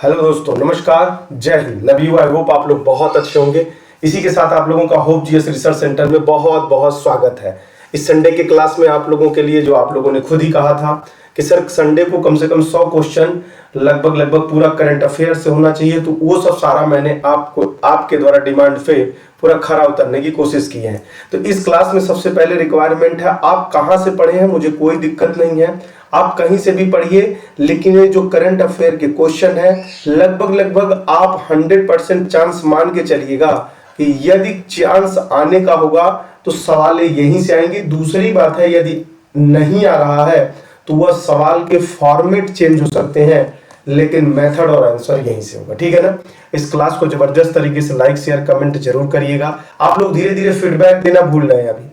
Hello दोस्तों, नमस्कार, जय Hind. Love you. I hope आप लोग बहुत अच्छे होंगे। इसी के साथ आप लोगों का होप जीएस रिसर्च सेंटर में बहुत बहुत स्वागत है। इस संडे के क्लास में आप लोगों के लिए जो आप लोगों ने खुद ही कहा था कि सर संडे को कम से कम 100 क्वेश्चन लगभग पूरा करंट अफेयर से होना चाहिए, तो वो सब सारा मैंने आपको आपके द्वारा डिमांड पे पूरा खरा उतरने की कोशिश की है। तो इस क्लास में सबसे पहले रिक्वायरमेंट है, आप कहाँ से पढ़े हैं मुझे कोई दिक्कत नहीं है, आप कहीं से भी पढ़िए, लेकिन ये जो करंट अफेयर के क्वेश्चन है लगभग आप 100% चांस मान के चलिएगा कि यदि चांस आने का होगा तो सवाल यहीं से आएंगे। दूसरी बात है, यदि नहीं आ रहा है तो वह सवाल के फॉर्मेट चेंज हो सकते हैं, लेकिन मेथड और आंसर यहीं से होगा। ठीक है ना। इस क्लास को जबरदस्त तरीके से लाइक शेयर कमेंट जरूर करिएगा। आप लोग धीरे धीरे फीडबैक देना भूल रहे हैं, अभी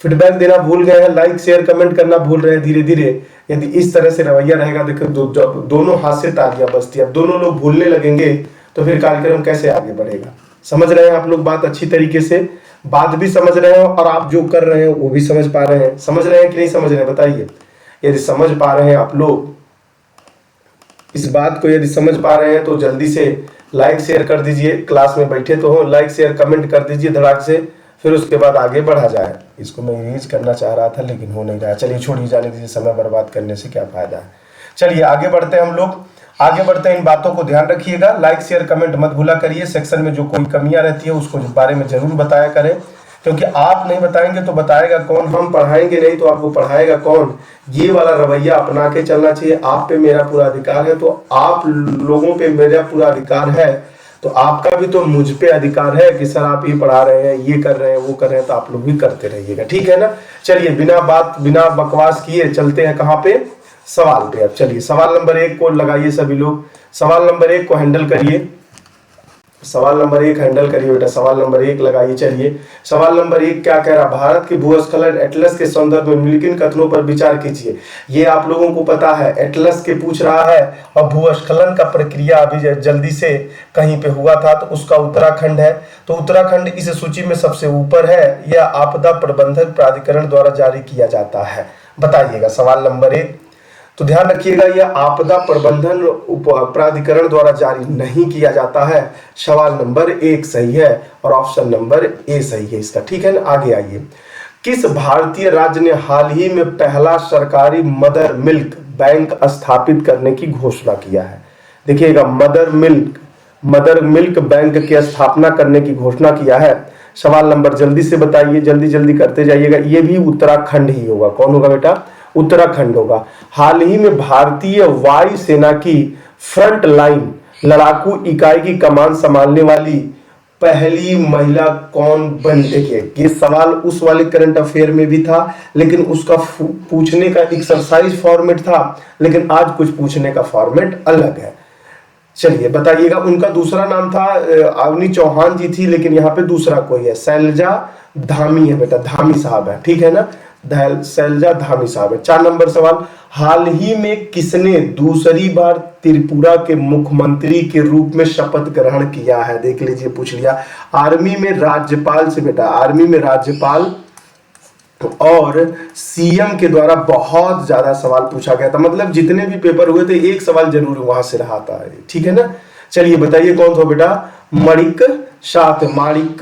फीडबैक देना भूल गए हैं, लाइक शेयर कमेंट करना भूल रहे हैं। धीरे धीरे यदि इस तरह से रवैया रहेगा, देखो दोनों हाथ से तालियां बजती है, अब दोनों लोग भूलने लगेंगे तो फिर कार्यक्रम कैसे आगे बढ़ेगा। समझ रहे हैं आप लोग बात अच्छी तरीके से, बात भी समझ रहे हो और आप जो कर रहे हैं वो भी समझ पा रहे हैं। समझ रहे हैं कि नहीं समझ रहे हैं बताइए। यदि समझ पा रहे हैं आप लोग इस बात को, यदि समझ पा रहे हैं तो जल्दी से लाइक शेयर कर दीजिए। क्लास में बैठे तो हो, लाइक शेयर कमेंट कर दीजिए धड़ाक से, फिर उसके बाद आगे बढ़ा जाए। इसको मैं इरेज करना चाह रहा था लेकिन हो नहीं रहा। चलिए छोड़िए, जाने दीजिए, समय बर्बाद करने से क्या फायदा है। चलिए आगे बढ़ते हैं, हम लोग आगे बढ़ते हैं। इन बातों को ध्यान रखिएगा, लाइक शेयर कमेंट मत भूला करिए। सेक्शन में जो कोई कमियां रहती है उसको बारे में जरूर बताया करें, क्योंकि आप नहीं बताएंगे तो बताएगा कौन, हम पढ़ाएंगे नहीं तो आपको पढ़ाएगा कौन। ये वाला रवैया अपना के चलना चाहिए। आप पे मेरा पूरा अधिकार है, तो आप लोगों पे मेरा पूरा अधिकार है, तो आपका भी तो मुझ पे अधिकार है कि सर आप ये पढ़ा रहे हैं, ये कर रहे हैं, वो कर रहे हैं, तो आप लोग भी करते रहिएगा। ठीक है ना। चलिए बिना बकवास किए चलते हैं कहाँ पे, सवाल पे। अब चलिए सवाल नंबर 1 को लगाइए सभी लोग, सवाल नंबर 1 को हैंडल करिए। सवाल नंबर 1 हैंडल करिए बेटा, सवाल नंबर 1 लगाइए। चलिए सवाल नंबर 1 क्या कह रहा, भारत के भूस्खलन एटलस के संदर्भ में निम्नलिखित कथनों पर विचार कीजिए। ये आप लोगों को पता है, एटलस के पूछ रहा है, और भूस्खलन का प्रक्रिया अभी जल्दी से कहीं पे हुआ था तो उसका उत्तराखंड है, तो उत्तराखंड इस सूची में सबसे ऊपर है। यह आपदा प्रबंधन प्राधिकरण द्वारा जारी किया जाता है। बताइएगा सवाल नंबर 1। तो ध्यान रखिएगा, यह आपदा प्रबंधन प्राधिकरण द्वारा जारी नहीं किया जाता है। सवाल नंबर 1 सही है और ऑप्शन नंबर ए सही है इसका। ठीक है ना। आगे आइए, किस भारतीय राज्य ने हाल ही में पहला सरकारी मदर मिल्क बैंक स्थापित करने की घोषणा किया है। देखिएगा, मदर मिल्क बैंक की स्थापना करने की घोषणा किया है। सवाल नंबर जल्दी से बताइए, जल्दी जल्दी करते जाइएगा। ये भी उत्तराखंड ही होगा। कौन होगा बेटा, उत्तराखंड होगा। हाल ही में भारतीय वायु सेना की फ्रंट लाइन लड़ाकू इकाई की कमान संभालने वाली पहली महिला कौन बनी। देखिए ये सवाल उस वाले करंट अफेयर में भी था, लेकिन उसका पूछने का एक्सरसाइज फॉर्मेट था, लेकिन आज कुछ पूछने का फॉर्मेट अलग है। चलिए बताइएगा। उनका दूसरा नाम था अवनी चौहान जी थी, लेकिन यहाँ पे दूसरा कोई है, शैलजा धामी है बेटा, धामी साहब है। ठीक है ना, शैलजा धामी साहब है। 4 नंबर सवाल, हाल ही में किसने दूसरी बार त्रिपुरा के मुख्यमंत्री के रूप में शपथ ग्रहण किया है। देख लीजिए, पूछ लिया। आर्मी में राज्यपाल से बेटा, आर्मी में राज्यपाल और सीएम के द्वारा बहुत ज्यादा सवाल पूछा गया था, मतलब जितने भी पेपर हुए थे एक सवाल जरूर वहां से रहा था। ठीक है ना। चलिए बताइए कौन था बेटा, माणिक शाह थे, माणिक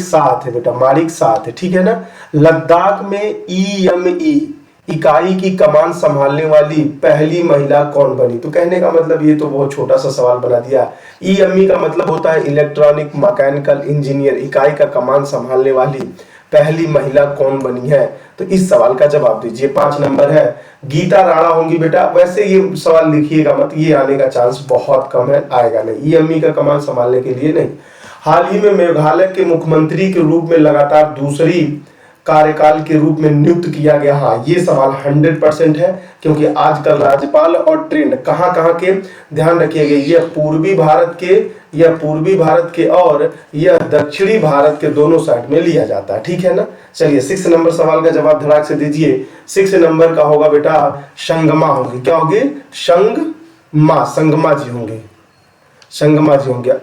शाह थे बेटा, माणिक शाह थे। ठीक है ना। लद्दाख में ईएमई इकाई की कमान संभालने वाली पहली महिला कौन बनी। तो कहने का मतलब, ये तो बहुत छोटा सा सवाल बना दिया। ईएमई का मतलब होता है इलेक्ट्रॉनिक मैकेनिकल इंजीनियर, इकाई का कमान संभालने वाली पहली महिला कौन बनी है, तो इस सवाल का जवाब दीजिए। 5 नंबर है, गीता राणा होंगी बेटा। वैसे ये सवाल लिखिएगा मत, ये आने का चांस बहुत कम है, आएगा नहीं। ईएमई का कमान संभालने के लिए नहीं। हाल ही में मेघालय के मुख्यमंत्री के रूप में लगातार दूसरी कार्यकाल के रूप में नियुक्त किया गया। हाँ, ये सवाल 100% है, क्योंकि आजकल राज्यपाल और ट्रेंड कहाँ कहाँ के, ध्यान रखिएगा। यह पूर्वी भारत के और यह दक्षिणी भारत के दोनों साइड में लिया जाता है। ठीक है ना। चलिए 6 नंबर सवाल का जवाब धड़ाक से दीजिए। 6 नंबर का होगा बेटा, संगमा होगी। क्या होगी, संगमा जी होंगे।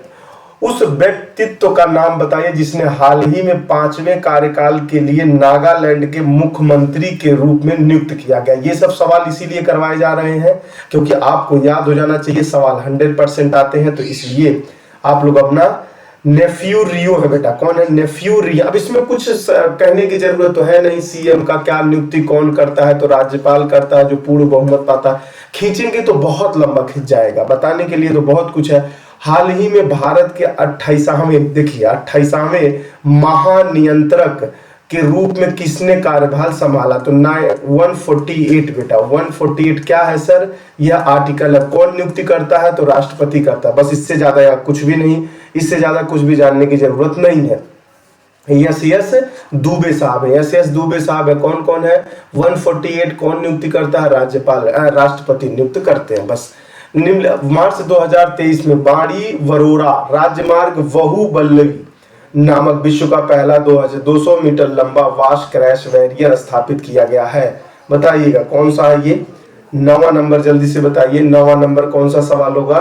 उस व्यक्तित्व का नाम बताइए जिसने हाल ही में 5वें कार्यकाल के लिए नागालैंड के मुख्यमंत्री के रूप में नियुक्त किया गया। ये सब सवाल इसीलिए करवाए जा रहे हैं क्योंकि आपको याद हो जाना चाहिए, सवाल 100% आते हैं, तो इसलिए आप लोग अपना नेफ्यू रियो है बेटा। कौन है? नेफ्यू रियो। अब इसमें कुछ कहने की जरूरत तो है नहीं, सीएम का क्या नियुक्ति कौन करता है, तो राज्यपाल करता है जो पूर्ण बहुमत पाता है। खींचेंगे तो बहुत लंबा खींच जाएगा, बताने के लिए तो बहुत कुछ है। हाल ही में भारत के 28वें, देखिए 28वें महानियंत्रक के रूप में किसने कार्यभार संभाला? तो 148 बेटा, 148 क्या है सर? यह आर्टिकल है। कौन नियुक्ति करता है? तो राष्ट्रपति करता है। बस इससे ज्यादा या कुछ भी नहीं, इससे ज्यादा कुछ भी जानने की जरूरत नहीं है। यस दुबे साहब है, यस दुबे साहब है। कौन कौन है? 148 कौन नियुक्ति करता है? राज्यपाल, राष्ट्रपति नियुक्त करते हैं। बस निम्न मार्च 2023 में बाड़ी वरोरा राजमार्ग वहुबल्लभी नामक विश्व का पहला 200 मीटर लंबा वाश क्रैश बैरियर स्थापित किया गया है। बताइएगा कौन सा है ये? 9वां नंबर, जल्दी से बताइए 9वां नंबर कौन सा सवाल होगा?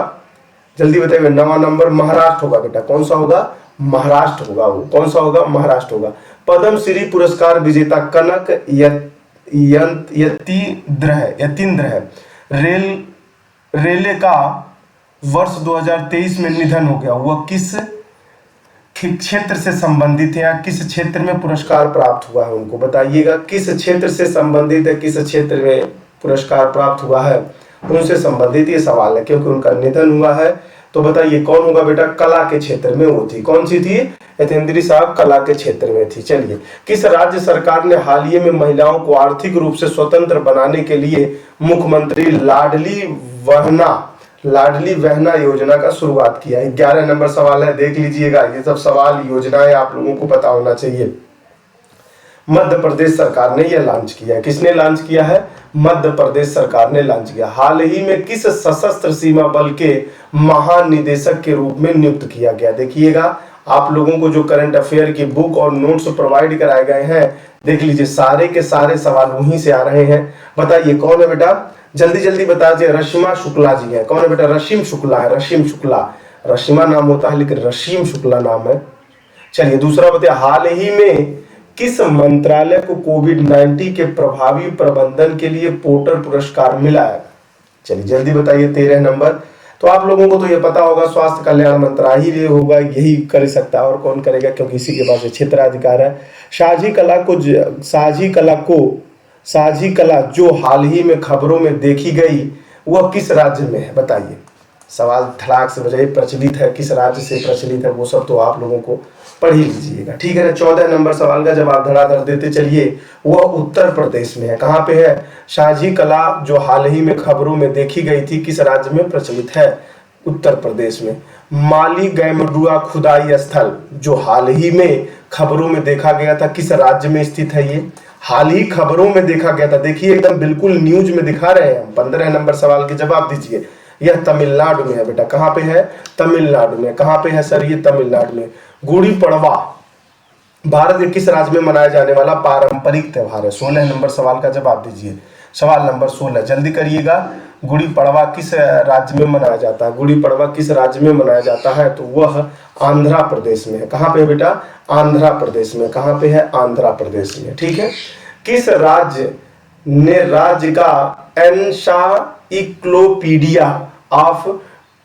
जल्दी बताइए। 9वां नंबर महाराष्ट्र होगा बेटा। कौन सा होगा? महाराष्ट्र होगा। वो कौन सा होगा? महाराष्ट्र होगा। पद्म श्री पुरस्कार विजेता कनक यतीन्द्र है रेले का वर्ष 2023 में निधन हो गया। वह किस क्षेत्र से संबंधित है या किस क्षेत्र में पुरस्कार प्राप्त हुआ है? उनको बताइएगा किस क्षेत्र से संबंधित है, किस क्षेत्र में पुरस्कार प्राप्त हुआ है, उनसे संबंधित ये सवाल है क्योंकि उनका निधन हुआ है। तो बताइए कौन होगा बेटा? कला के क्षेत्र में वो थी। कौन सी थी? यतीन्द्र साहब कला के क्षेत्र में थी। चलिए, किस राज्य सरकार ने हाल ही में महिलाओं को आर्थिक रूप से स्वतंत्र बनाने के लिए मुख्यमंत्री लाडली बहना योजना का शुरुआत किया है? 11 नंबर सवाल है, देख लीजिएगा। ये सब सवाल योजनाएं आप लोगों को पता होना चाहिए। मध्य प्रदेश सरकार ने यह लॉन्च किया है। किसने लॉन्च किया है? मध्य प्रदेश सरकार ने लॉन्च किया। हाल ही में किस सशस्त्र सीमा बल के महानिदेशक के रूप में नियुक्त किया गया? देखिएगा, आप लोगों को जो करंट अफेयर की बुक और नोट्स प्रोवाइड कराए गए हैं, देख लीजिए सारे के सारे सवाल वहीं से आ रहे हैं। बताइए कौन है बेटा? जल्दी जल्दी बता दीजिए। रशिमा शुक्ला जी है। कौन है बेटा? रशीम शुक्ला है। रशीम शुक्ला, रशिमा नाम होता है लेकिन रशीम शुक्ला नाम है। चलिए दूसरा बताइए, हाल ही में किस मंत्रालय को कोविड-19 के प्रभावी प्रबंधन के लिए पोर्टर पुरस्कार मिला है? चलिए जल्दी बताइए। 13 नंबर। तो आप लोगों को तो ये पता होगा, स्वास्थ्य कल्याण मंत्रालय होगा, यही कर सकता है और कौन करेगा क्योंकि इसी के पास क्षेत्राधिकार है। साझी कला जो हाल ही में खबरों में देखी गई वह किस राज्य में है? बताइए। सवाल धड़ाक से बजाय प्रचलित है, किस राज्य से प्रचलित है वो सब तो आप लोगों को पढ़ ही लीजिएगा, ठीक है ना। 14 नंबर सवाल का जवाब धड़ाधड़ देते चलिए। वह उत्तर प्रदेश में है। कहाँ पे है? साझी कला जो हाल ही में खबरों में देखी गई थी किस राज्य में प्रचलित है? उत्तर प्रदेश में। माली गैमरुआ खुदाई स्थल जो हाल ही में खबरों में देखा गया था किस राज्य में स्थित है? ये हाल ही खबरों में देखा गया था। देखिए एकदम बिल्कुल न्यूज में दिखा रहे हैं हम। 15 नंबर सवाल के जवाब दीजिए। यह तमिलनाडु में है बेटा। कहाँ पे है? तमिलनाडु में। कहाँ पे है सर? ये तमिलनाडु में। गुड़ी पड़वा भारत के किस राज्य में मनाया जाने वाला पारंपरिक त्योहार है? 16 नंबर सवाल का जवाब दीजिए। सवाल नंबर 16 जल्दी करिएगा। गुड़ी पड़वा किस राज्य में मनाया जाता है? गुड़ी पड़वा किस राज्य में मनाया जाता है? तो वह आंध्र प्रदेश में है। कहाँ पे बेटा? आंध्र प्रदेश में। कहाँ पे है? आंध्र प्रदेश में, ठीक है। किस राज्य ने राज्य का एनसाइक्लोपीडिया ऑफ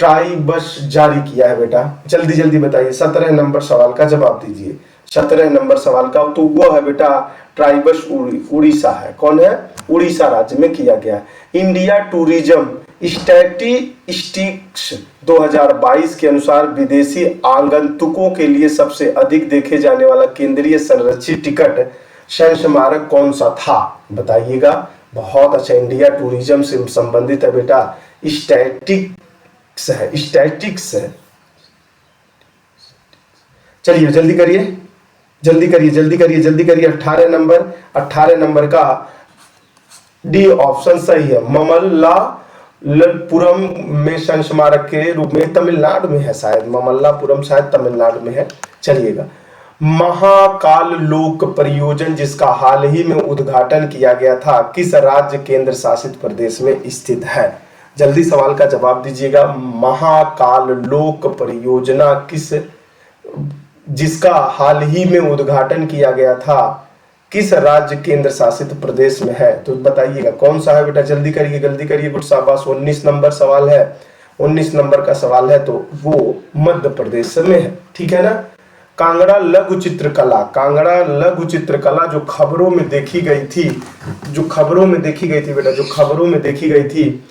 ट्राइब्स जारी किया है बेटा? जल्दी जल्दी बताइए। 17 नंबर सवाल का जवाब दीजिए। 17 नंबर सवाल का तो वो है बेटा ट्राइब्स उड़ीसा है। कौन है? उड़ीसा राज्य में किया गया है। इंडिया टूरिज्म स्टैटिस्टिक्स 2022 के अनुसार विदेशी आगंतुकों के लिए सबसे अधिक देखे जाने वाला केंद्रीय संरक्षित टिकट स्मारक कौन सा था? बताइएगा। बहुत अच्छा, इंडिया टूरिज्म से संबंधित है बेटा। स्टैटिक्स है, स्टैटिक्स है। चलिए जल्दी करिए, जल्दी करिए, जल्दी करिए, जल्दी करिए। 18 नंबर का डी ऑप्शन सही है। ममल्लापुरम में स्मारक के रूप में तमिलनाडु में है शायद। ममल्लापुरम शायद तमिलनाडु में है। चलिएगा। महाकाल लोक परियोजन जिसका हाल ही में उद्घाटन किया गया था किस राज्य केंद्र शासित प्रदेश में स्थित है? जल्दी सवाल का जवाब दीजिएगा। महाकाल लोक परियोजना जिसका हाल ही में उद्घाटन किया गया था, किस राज्य केंद्र शासित प्रदेश में है? तो बताइएगा कौन सा है बेटा, जल्दी करिए, जल्दी करिए, गुड शाबाश। 19 नंबर सवाल है, 19 नंबर का सवाल है, तो वो मध्य प्रदेश में है, ठीक है ना। कांगड़ा लघु चित्रकला, कांगड़ा लघु चित्रकला जो खबरों में देखी गई थी, जो खबरों में देखी गई थी बेटा, जो खबरों में देखी गई थी,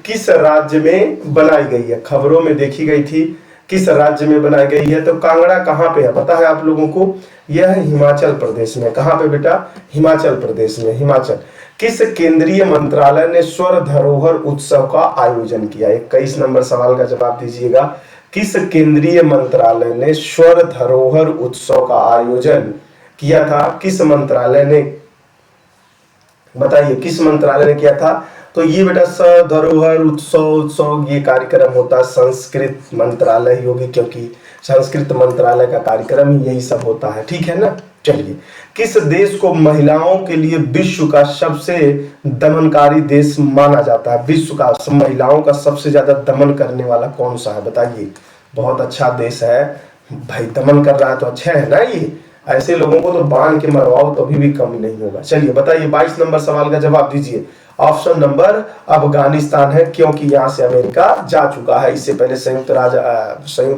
किस राज्य में बनाई गई है? खबरों में देखी गई थी, किस राज्य में बनाई गई है? तो कांगड़ा कहाँ पे है पता है आप लोगों को? यह है हिमाचल प्रदेश में। कहाँ पे बेटा? हिमाचल प्रदेश में, हिमाचल। किस केंद्रीय मंत्रालय ने स्वर धरोहर उत्सव का आयोजन किया? 21 नंबर सवाल का जवाब दीजिएगा। किस केंद्रीय मंत्रालय ने स्वर धरोहर उत्सव का आयोजन किया था? किस मंत्रालय ने, बताइए किस मंत्रालय ने किया था? तो ये बेटा धरोहर उत्सव ये कार्यक्रम होता है संस्कृत मंत्रालय ही होगी, क्योंकि संस्कृत मंत्रालय का कार्यक्रम ही यही सब होता है, ठीक है ना। चलिए, किस देश को महिलाओं के लिए विश्व का सबसे दमनकारी देश माना जाता है? विश्व का महिलाओं का सबसे ज्यादा दमन करने वाला कौन सा है? बताइए। बहुत अच्छा देश है भाई, दमन कर रहा है तो अच्छा है ना। ये ऐसे लोगों को तो बांध के मरवाओ तो भी कमी नहीं होगा। चलिए बताइए, 22 नंबर सवाल का जवाब दीजिए। ऑप्शन नंबर अफगानिस्तान है, क्योंकि यहाँ से अमेरिका जा चुका है। इससे पहले संयुक्त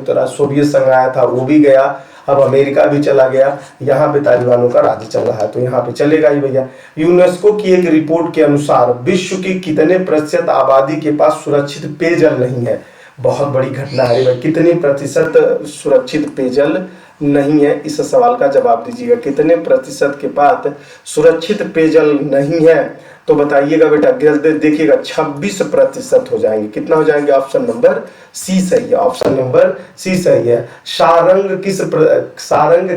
राज्य सोवियत संघ आया था, वो भी गया, अब अमेरिका भी चला गया। यहाँ पे तालिबानों का राज्य चल रहा है, तो यहाँ पे चलेगा ही भैया। यूनेस्को की एक रिपोर्ट के अनुसार विश्व की कितने प्रतिशत आबादी के पास सुरक्षित पेयजल नहीं है? बहुत बड़ी घटना है भाई। कितने प्रतिशत सुरक्षित पेयजल नहीं है? इस सवाल का जवाब दीजिएगा। कितने प्रतिशत के पास सुरक्षित पेयजल नहीं है? तो बताइएगा बेटा, देखिएगा 26% हो जाएंगे। कितना हो जाएंगे? ऑप्शन नंबर सी सही है, ऑप्शन नंबर सी सही है। सारंग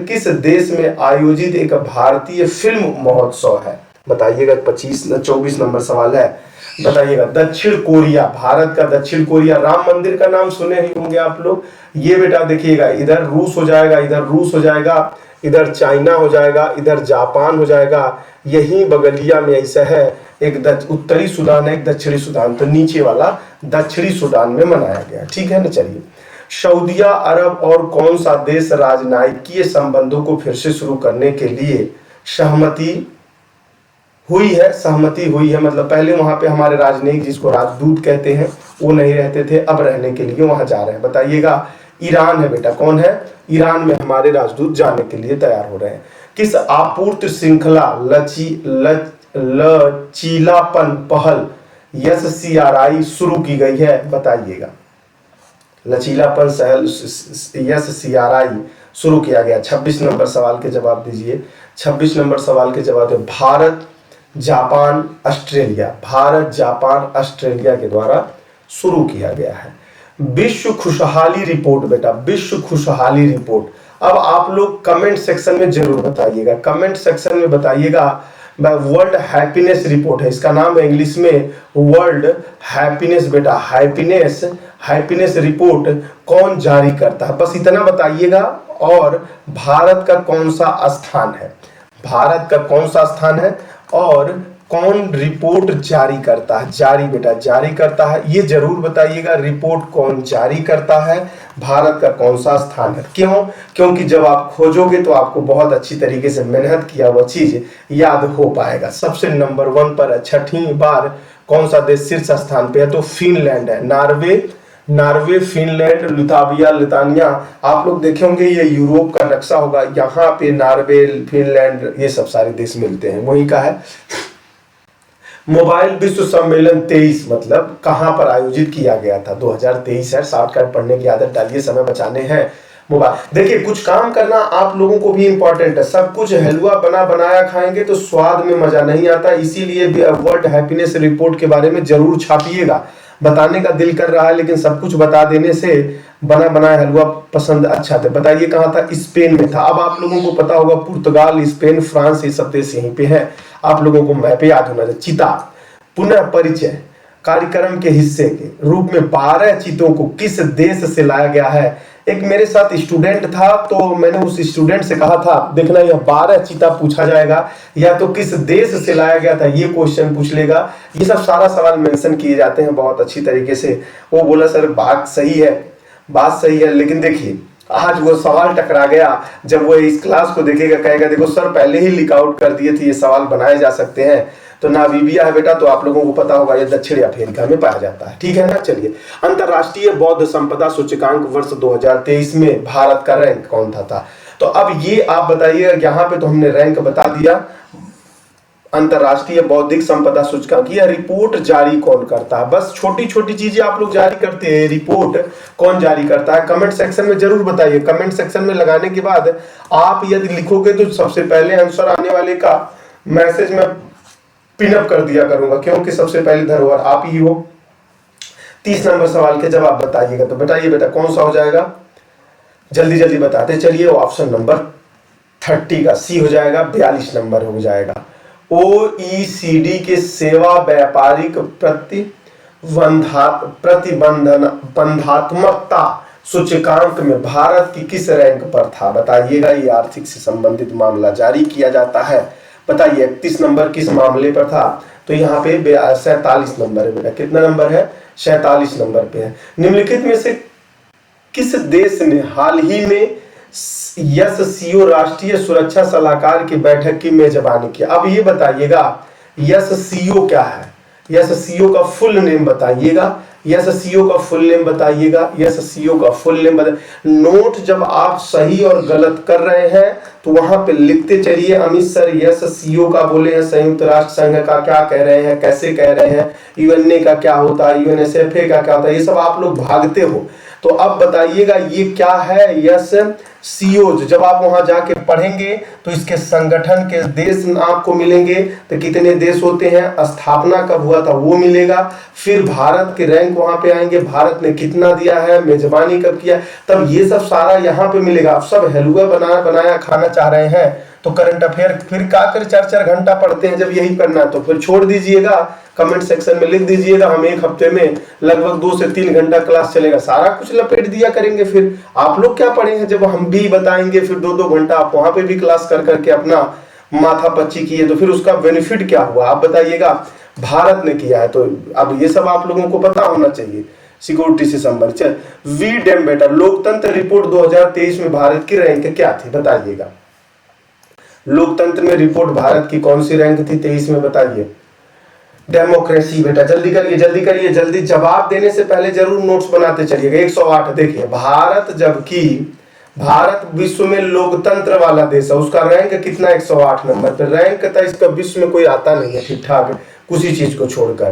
किस देश में आयोजित एक भारतीय फिल्म महोत्सव है? बताइएगा। 24 नंबर सवाल है, बताइएगा। दक्षिण कोरिया, भारत का दक्षिण कोरिया। राम मंदिर का नाम सुने ही होंगे आप लोग। ये बेटा देखिएगा, इधर रूस हो जाएगा, इधर रूस हो जाएगा, इधर चाइना हो जाएगा, इधर जापान हो जाएगा। यही बगलिया में ऐसा है, एक उत्तरी सूडान है, एक दक्षिणी सूडान, तो नीचे वाला दक्षिणी सूडान में मनाया गया, ठीक है ना। चलिए, सऊदिया अरब और कौन सा देश राजनयिकीय संबंधों को फिर से शुरू करने के लिए सहमति हुई है? मतलब पहले वहां पे हमारे राजनयिक, जिसको राजदूत कहते हैं, वो नहीं रहते थे, अब रहने के लिए वहां जा रहे हैं। बताइएगा। ईरान है बेटा। कौन है? ईरान में हमारे राजदूत जाने के लिए तैयार हो रहे हैं। किस आपूर्ति श्रृंखला लचीलापन पहल SCRI शुरू की गई है? बताइएगा। लचीलापन SCRI शुरू किया गया। 26 नंबर सवाल के जवाब दीजिए। 26 नंबर सवाल के जवाब है भारत जापान ऑस्ट्रेलिया के द्वारा शुरू किया गया है। विश्व खुशहाली रिपोर्ट बेटा, विश्व खुशहाली रिपोर्ट। अब आप लोग कमेंट सेक्शन में जरूर बताइएगा, कमेंट सेक्शन में बताइएगा। वर्ल्ड हैप्पीनेस रिपोर्ट है, इसका नाम है इंग्लिश में वर्ल्ड हैप्पीनेस बेटा, हैप्पीनेस रिपोर्ट कौन जारी करता है? बस इतना बताइएगा। और भारत का कौन सा स्थान है? भारत का कौन सा स्थान है और कौन रिपोर्ट जारी करता है? जारी करता है, ये जरूर बताइएगा। रिपोर्ट कौन जारी करता है? भारत का कौन सा स्थान है? क्यों? क्योंकि जब आप खोजोगे तो आपको बहुत अच्छी तरीके से मेहनत किया हुआ चीज याद हो पाएगा। सबसे नंबर 1 पर 6ठी बार कौन सा देश शीर्ष स्थान पे है? तो फिनलैंड है। Norway, Finland, Lithuania. आप लोग देखे होंगे, ये यूरोप का नक्शा होगा, यहाँ पे नॉर्वे, फिनलैंड, ये सब सारे देश मिलते हैं, वही का है। मोबाइल विश्व सम्मेलन 23 मतलब कहां पर आयोजित किया गया था? 2023 है। शॉर्टकट पढ़ने की आदत डालिए, समय बचाने हैं। मोबाइल देखिए, कुछ काम करना आप लोगों को भी इंपॉर्टेंट है। सब कुछ हलवा बनाया खाएंगे तो स्वाद में मजा नहीं आता, इसीलिए वर्ल्ड हैप्पीनेस रिपोर्ट के बारे में जरूर छापिएगा। बताने का दिल कर रहा है, लेकिन सब कुछ बता देने से बनाया हलवा पसंद अच्छा था। बताइए कहाँ था? स्पेन में था। अब आप लोगों को पता होगा, पुर्तगाल, स्पेन, फ्रांस, ये सब देश यहीं पे है। आप लोगों को मैप याद होना चाहिए। चिता, पुनः परिचय। कार्यक्रम के हिस्से के रूप में 12 चीतों को किस देश से लाया गया है। एक मेरे साथ स्टूडेंट था, तो मैंने उस स्टूडेंट से कहा था देखना यह 12 चीता पूछा जाएगा या तो किस देश से लाया गया था ये क्वेश्चन पूछ लेगा। ये सब सारा सवाल मेंशन किए जाते हैं बहुत अच्छी तरीके से। वो बोला सर बात सही है, लेकिन देखिए आज वो सवाल टकरा गया। जब वो इस क्लास को देखेगा कहेगा देखो सर पहले ही लीक आउट कर दिए थे, ये सवाल बनाए जा सकते हैं। तो नामीबिया है बेटा, तो आप लोगों को पता होगा ये दक्षिण अफ्रीका में पाया जाता है, ठीक है ना। चलिए, अंतरराष्ट्रीय बौद्ध संपदा सूचकांक वर्ष 2023 में भारत का रैंक कौन था। तो अब ये आप बताइएगा, यहाँ पे तो हमने रैंक बता दिया। अंतरराष्ट्रीय बौद्धिक संपदा सूचकांक, यह रिपोर्ट जारी कौन करता है। बस छोटी छोटी चीजें आप लोग जारी करते हैं, रिपोर्ट कौन जारी करता है कमेंट सेक्शन में जरूर बताइए। कमेंट सेक्शन में लगाने के बाद आप यदि लिखोगे तो सबसे पहले आंसर आने वाले का मैसेज में पिनअप कर दिया करूंगा, क्योंकि सबसे पहले धरोहर आप ही हो। 30 नंबर सवाल के जवाब बताइएगा। तो बताइए बेटा कौन सा हो जाएगा, जल्दी जल्दी बताते चलिए। ऑप्शन नंबर 30 का सी हो जाएगा, 42 नंबर हो जाएगा। OECD के सेवा व्यापारिक प्रतिबंधात्मकता सूचकांक में भारत की किस रैंक पर था बताइएगा। ये आर्थिक से संबंधित मामला जारी किया जाता है। बताइए 31 नंबर किस मामले पर था। तो यहाँ पे 47 नंबर है बेटा। कितना नंबर है, 47 नंबर पे है। निम्नलिखित में से किस देश ने हाल ही में SCO राष्ट्रीय सुरक्षा सलाहकार की बैठक की मेजबानी की। अब ये बताइएगा SCO क्या है, SCO का फुल नेम बताइएगा, SCO का फुल नेम बताइएगा, SCO का फुल नेम बताइए। नोट जब आप सही और गलत कर रहे हैं तो वहां पे लिखते चलिए। अमित सर SCO का बोले हैं, संयुक्त राष्ट्र संघ का क्या कह रहे हैं, कैसे कह रहे हैं, UNA का क्या होता है, UNSFA का क्या होता है, ये सब आप लोग भागते हो। तो अब बताइएगा ये क्या है SCO। जब आप वहां जाके पढ़ेंगे तो इसके संगठन के देश आपको मिलेंगे। तो कितने देश होते हैं, स्थापना कब हुआ था वो मिलेगा, फिर भारत के रैंक वहां पे आएंगे, भारत ने कितना दिया है, मेजबानी कब किया, तब ये सब सारा यहाँ पे मिलेगा। आप सब हलवा बनाया खाना चाह रहे हैं तो करंट अफेयर फिर का कर 4-4 घंटा पढ़ते हैं। जब यही करना तो फिर छोड़ दीजिएगा, कमेंट सेक्शन में लिख दीजिएगा हम एक हफ्ते में लगभग 2 से 3 घंटा क्लास चलेगा, सारा कुछ लपेट दिया करेंगे। फिर आप लोग क्या पढ़ेंगे जब हम भी बताएंगे, फिर 2-2 घंटा आप वहां पे भी क्लास कर करके अपना माथा पच्ची किए, तो फिर उसका बेनिफिट क्या हुआ आप बताइएगा। भारत ने किया है तो अब ये सब आप लोगों को पता होना चाहिए सिक्योरिटी से संबंधित। VDEM बेटा, लोकतंत्र रिपोर्ट 2023 में भारत की रैंक क्या थी बताइएगा। लोकतंत्र में रिपोर्ट भारत की कौन सी रैंक थी 23 में बताइए। डेमोक्रेसी बेटा, जल्दी करिए जल्दी करिए, जल्दी जवाब देने से पहले जरूर नोट्स बनाते चलिएगा। 108 देखिए, भारत विश्व में लोकतंत्र वाला देश है, उसका रैंक कितना 108 नंबर पे रैंक था। इसका विश्व में कोई आता नहीं है ठीक ठाक किसी चीज को छोड़कर।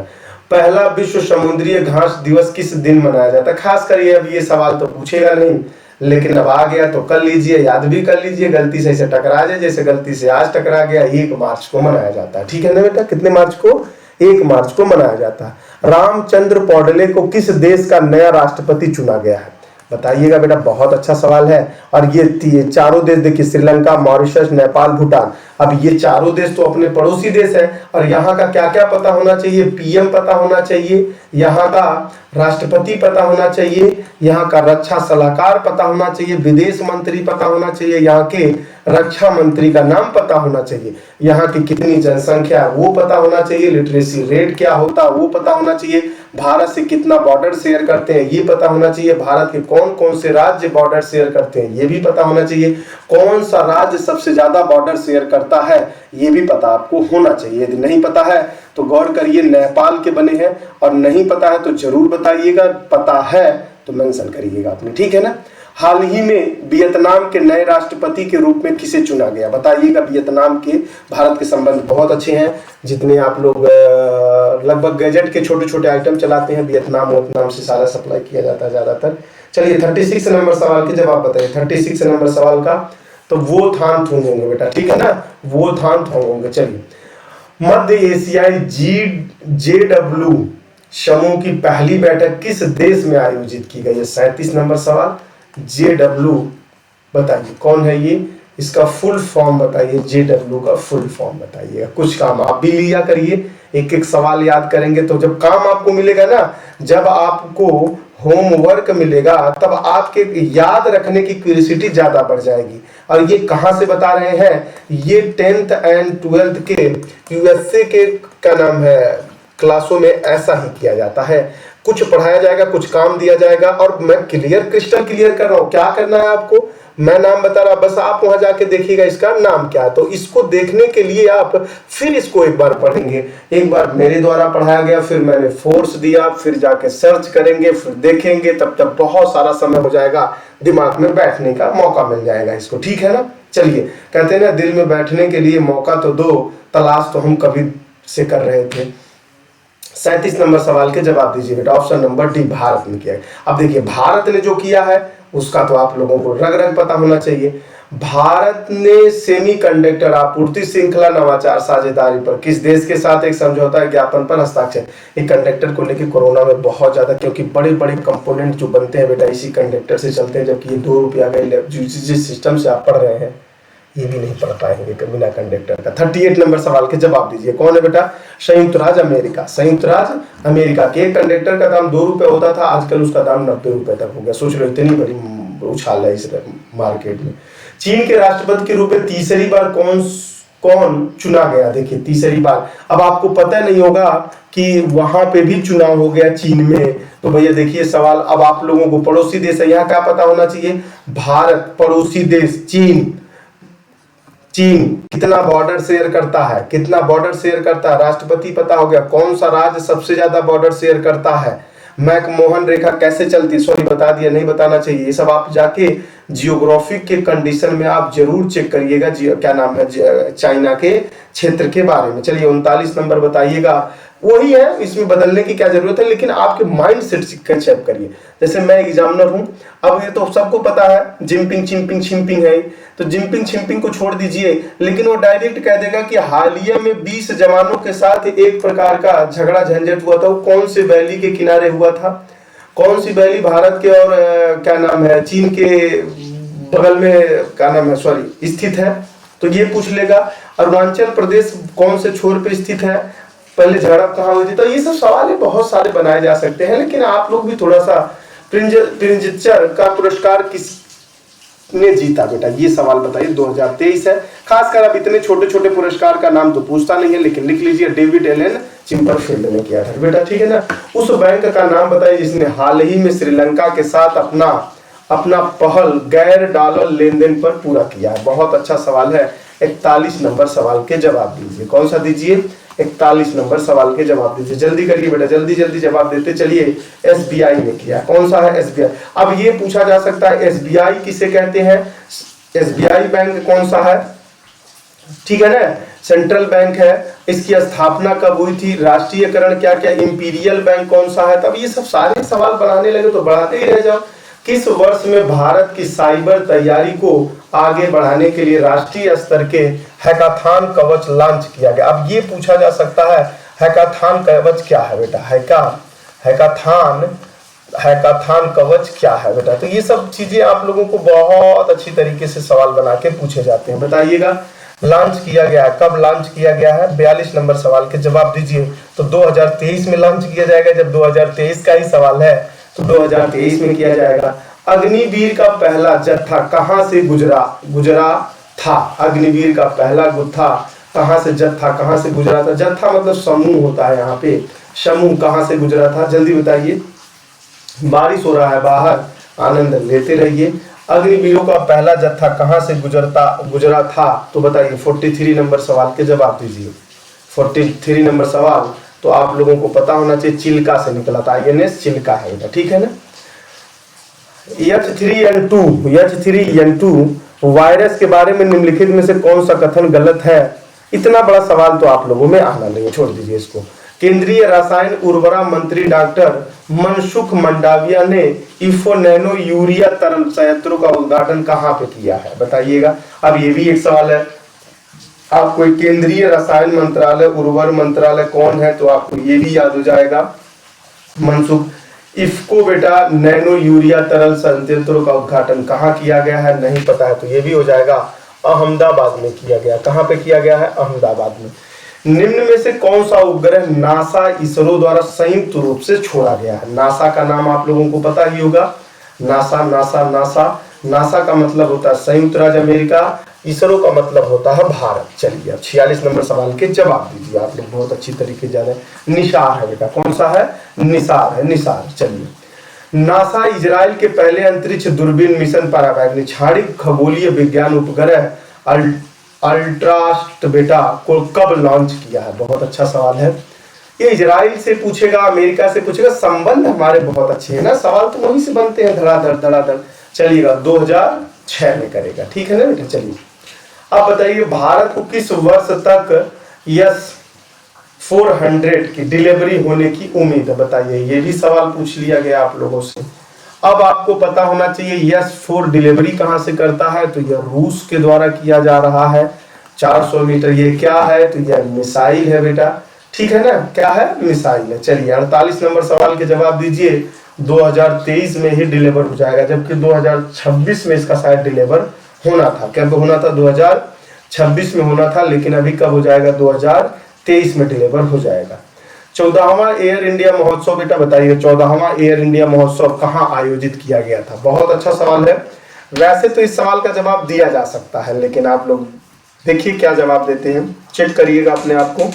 पहला विश्व समुद्री घास दिवस किस दिन मनाया जाता है, खास कर ये अब ये सवाल तो पूछेगा नहीं, लेकिन अब आ गया तो कर लीजिए, याद भी कर लीजिए, गलती से टकरा जाए जैसे गलती से आज टकरा गया। 1 मार्च को मनाया जाता है, ठीक है ना बेटा। कितने मार्च को, 1 मार्च को मनाया जाता है। रामचंद्र पौडले को किस देश का नया राष्ट्रपति चुना गया है बताइएगा बेटा। बहुत अच्छा सवाल है। और ये चारों देश देखिए, श्रीलंका, मॉरिशस, नेपाल, भूटान। अब ये चारों देश तो अपने पड़ोसी देश है। और यहाँ का क्या क्या पता होना चाहिए, PM पता होना चाहिए, यहाँ का राष्ट्रपति पता होना चाहिए, यहाँ का रक्षा सलाहकार पता होना चाहिए, विदेश मंत्री पता होना चाहिए, यहाँ के रक्षा मंत्री का नाम पता होना चाहिए, यहाँ की कितनी जनसंख्या है वो पता होना चाहिए, लिटरेसी रेट क्या होता है वो पता होना चाहिए, भारत से कितना बॉर्डर शेयर करते हैं ये पता होना चाहिए, भारत के कौन कौन से राज्य बॉर्डर शेयर करते हैं ये भी पता होना चाहिए, कौन सा राज्य सबसे ज्यादा बॉर्डर शेयर करता है ये भी पता आपको होना चाहिए। यदि नहीं पता है तो गौर करिए, नेपाल के बने हैं, और नहीं पता है तो जरूर बताइएगा, पता है तो मेंशन करिएगा अपने, ठीक है ना। हाल ही में वियतनाम के नए राष्ट्रपति के रूप में किसे चुना गया बताइएगा। वियतनाम के भारत के संबंध बहुत अच्छे हैं, जितने आप लोग लगभग गैजेट के छोटे छोटे आइटम चलाते हैं वियतनाम से सारा सप्लाई किया जाता है ज्यादातर। चलिए 36 नंबर सवाल के जवाब बताइए। 36 नंबर सवाल का तो वो थान थूंग होंगे बेटा, ठीक है ना, वो थान थूंग होंगे। चलिए, मध्य एशियाई JW समूह की पहली बैठक किस देश में आयोजित की गई है। 37 नंबर सवाल, JW बताइए कौन है ये, इसका फुल फॉर्म बताइए, JW का फुल फॉर्म बताइए। कुछ काम आप भी लिया करिए, एक एक सवाल याद करेंगे तो जब काम आपको मिलेगा ना, जब आपको होमवर्क मिलेगा तब आपके याद रखने की क्यूरियोसिटी ज्यादा बढ़ जाएगी। और ये कहाँ से बता रहे हैं, ये 10th एंड 12th के यूएसए के क्या नाम है क्लासों में ऐसा ही किया जाता है। कुछ पढ़ाया जाएगा, कुछ काम दिया जाएगा, और मैं क्रिस्टल क्लियर कर रहा हूँ क्या करना है आपको, मैं नाम बता रहा, बस आप वहां जाके देखिएगा इसका नाम क्या है। तो इसको देखने के लिए आप फिर इसको एक बार पढ़ेंगे, एक बार मेरे द्वारा पढ़ाया गया, फिर मैंने फोर्स दिया, फिर जाके सर्च करेंगे, फिर देखेंगे, तब तक बहुत सारा समय हो जाएगा, दिमाग में बैठने का मौका मिल जाएगा इसको, ठीक है ना। चलिए, कहते हैं ना दिल में बैठने के लिए मौका तो दो, तलाश तो हम कभी से कर रहे थे। 37 नंबर सवाल के जवाब दीजिए बेटा, ऑप्शन नंबर डी भारत ने किया है। अब देखिए भारत ने जो किया है उसका तो आप लोगों को रग रग पता होना चाहिए। भारत ने सेमीकंडक्टर आपूर्ति श्रृंखला नवाचार साझेदारी पर किस देश के साथ एक समझौता ज्ञापन पर हस्ताक्षर। एक कंडक्टर को लेकर कोरोना में बहुत ज्यादा, क्योंकि बड़े बड़े कंपोनेंट जो बनते हैं बेटा इसी कंडक्टर से चलते हैं, जबकि ये 2 रुपया का जिस सिस्टम से आप पढ़ रहे हैं ये भी नहीं पढ़ पाएंगे बिना कंडक्टर का। 38 नंबर सवाल के जवाब दीजिए, कौन है बेटा, संयुक्त राज्य अमेरिका। संयुक्त राज्य अमेरिका के एक कंडक्टर का दाम 2 रुपए होता था, आजकल उसका दाम 90 रुपए तक हो गया। सोच लो इतनी बड़ी उछाल है इस मार्केट में। चीन के राष्ट्रपति के रूप में तीसरी बार कौन चुना गया, देखिए तीसरी बार। अब आपको पता नहीं होगा कि वहां पे भी चुनाव हो गया चीन में, तो भैया देखिए सवाल अब आप लोगों को पड़ोसी देश है यहाँ क्या पता होना चाहिए, भारत पड़ोसी देश चीन कितना बॉर्डर शेयर करता है, कितना बॉर्डर शेयर करता है, राष्ट्रपति पता हो गया, कौन सा राज्य सबसे ज्यादा बॉर्डर शेयर करता है, मैकमोहन रेखा कैसे चलती, सॉरी बता दिया, नहीं बताना चाहिए, ये सब आप जाके जियोग्राफिक के कंडीशन में आप जरूर चेक करिएगा, क्या नाम है चाइना के क्षेत्र के बारे में। चलिए 39 नंबर बताइएगा, वही है, इसमें बदलने की क्या जरूरत है, लेकिन आपके माइंड सेट चेक करिए। जैसे मैं एग्जामिनर हूं, अब ये तो सबको पता है जिम्पिंग चिम्पिंग छिम्पिंग है, तो जिम्पिंग छिम्पिंग को छोड़ दीजिए, लेकिन वो डायरेक्ट कह देगा कि हालिया में 20 जवानों के साथ एक प्रकार का झगड़ा झंझट हुआ था, वो कौन से वैली के किनारे हुआ था, कौन सी वैली भारत के और क्या नाम है चीन के बगल में क्या नाम है सॉरी स्थित है, तो ये पूछ लेगा। अरुणाचल प्रदेश कौन से छोर पे स्थित है, पहले झड़प कहाँ हुई थी, तो ये सब सवाल बहुत सारे बनाए जा सकते हैं। लेकिन आप लोग भी थोड़ा सा प्रिंजर का पुरस्कार किसने जीता बेटा, ये सवाल बताइए, 2023 है। खासकर अब इतने छोटे छोटे पुरस्कार का नाम तो पूछता नहीं है, लेकिन लिख लीजिए डेविड एलन चिम्परफील्ड ने किया था बेटा, ठीक है ना। उस बैंक का नाम बताइए जिसने हाल ही में श्रीलंका के साथ अपना पहल गैर डॉलर लेन देन पर पूरा किया है। बहुत अच्छा सवाल है। 41 नंबर सवाल के जवाब दीजिए, कौन सा दीजिए, 41 नंबर सवाल के जवाब दीजिए, जल्दी करिए बेटा, जल्दी जल्दी जवाब देते चलिए। एसबीआई ने किया, कौन सा है एसबीआई। अब ये पूछा जा सकता है एसबीआई किसे कहते हैं, एसबीआई बैंक कौन सा है, ठीक है ना, सेंट्रल बैंक है, इसकी स्थापना कब हुई थी, राष्ट्रीयकरण क्या क्या, इंपीरियल बैंक कौन सा है। तब ये सब सारे सवाल बनाने लगे तो बढ़ाते ही रह जाओ। किस वर्ष में भारत की साइबर तैयारी को आगे बढ़ाने के लिए राष्ट्रीय स्तर के हैकाथॉन कवच लॉन्च किया गया। अब ये पूछा जा सकता है हैकाथॉन कवच क्या है बेटा, हैकाथॉन कवच क्या है बेटा। तो ये सब चीजें आप लोगों को बहुत अच्छी तरीके से सवाल बना के पूछे जाते हैं। बताइएगा लॉन्च किया गया है, कब लॉन्च किया गया है, 42 नंबर सवाल के जवाब दीजिए। तो 2023 में लॉन्च किया जाएगा, जब 2023 का ही सवाल है तो 2023 में किया जाएगा। अग्निवीर का पहला जत्था कहां से गुजरा था, अग्निवीर का पहला गुत्था कहां से जत्था कहां से गुजरा था, जत्था मतलब समूह होता है, यहाँ पे समूह कहां से गुजरा था, जल्दी बताइए। बारिश हो रहा है बाहर, आनंद लेते रहिए। अग्निवीरों का पहला जत्था कहां से गुजरा था, तो बताइए 43 नंबर सवाल के जवाब दीजिए। 43 नंबर सवाल तो आप लोगों को पता होना चाहिए, चिल्का से निकला था, INS चिल्का है, ठीक है ना। H3N2 वायरस के बारे में निम्नलिखित में से कौन सा कथन गलत है। इतना बड़ा सवाल तो आप लोगों में आना नहीं, छोड़ दीजिए इसको। केंद्रीय रसायन उर्वरक मंत्री डॉक्टर मनसुख मंडाविया ने इफो नैनो यूरिया तरल संयंत्रों का उद्घाटन कहाँ पे किया है, बताइएगा। अब ये भी एक सवाल है, आपको केंद्रीय रसायन मंत्रालय उर्वरक मंत्रालय कौन है, तो आपको ये भी याद हो जाएगा, मनसुख। इफको बेटा नैनो यूरिया तरल संयंत्रों का उद्घाटन कहाँ किया गया है, नहीं पता है तो ये भी हो जाएगा, अहमदाबाद में किया गया। कहाँ पे किया गया है, अहमदाबाद में। निम्न में से कौन सा उपग्रह नासा इसरो द्वारा संयुक्त रूप से छोड़ा गया है? नासा का नाम आप लोगों को पता ही होगा। नासा नासा नासा नासा का मतलब होता है संयुक्त राज्य अमेरिका, इसरो का मतलब होता है भारत। चलिए अब 46 नंबर सवाल के जवाब दीजिए। आप लोग बहुत अच्छी तरीके जा रहे हैं। निसार है बेटा, कौन सा है? निसार है, निसार। चलिए, नासा इजराइल के पहले अंतरिक्ष दूरबीन मिशन पराबैंगनी क्षाणिक खगोलीय विज्ञान उपग्रह अल्ट्रास्ट बेटा को कब लॉन्च किया है? बहुत अच्छा सवाल है। ये इजराइल से पूछेगा, अमेरिका से पूछेगा, संबंध हमारे बहुत अच्छे हैं ना, सवाल तो वहीं से बनते हैं धड़ाधड़ धड़ाधड़। चलिएगा 2006 में करेगा, ठीक है ना बेटा। चलिए अब बताइए, भारत को किस वर्ष तक S-400 की डिलीवरी होने की उम्मीद है? बताइए, ये भी सवाल पूछ लिया गया आप लोगों से। अब आपको पता होना चाहिए S-4 डिलीवरी कहां से करता है, तो यह रूस के द्वारा किया जा रहा है। 400 मीटर ये क्या है? तो यह मिसाइल है बेटा, ठीक है ना, क्या है? मिसाइल है। चलिए 48 नंबर सवाल के जवाब दीजिए। 2023 में ही डिलीवर हो जाएगा, जबकि 2026 में इसका शायद डिलीवर होना था। कब होना था? 2026 में होना था, लेकिन अभी कब हो जाएगा? 2023 में डिलीवर हो जाएगा। 14वां एयर इंडिया महोत्सव बेटा बताइए, 14वां एयर इंडिया महोत्सव कहां आयोजित किया गया था? बहुत अच्छा सवाल है। वैसे तो इस सवाल का जवाब दिया जा सकता है, लेकिन आप लोग देखिए क्या जवाब देते हैं, चेक करिएगा अपने आप को।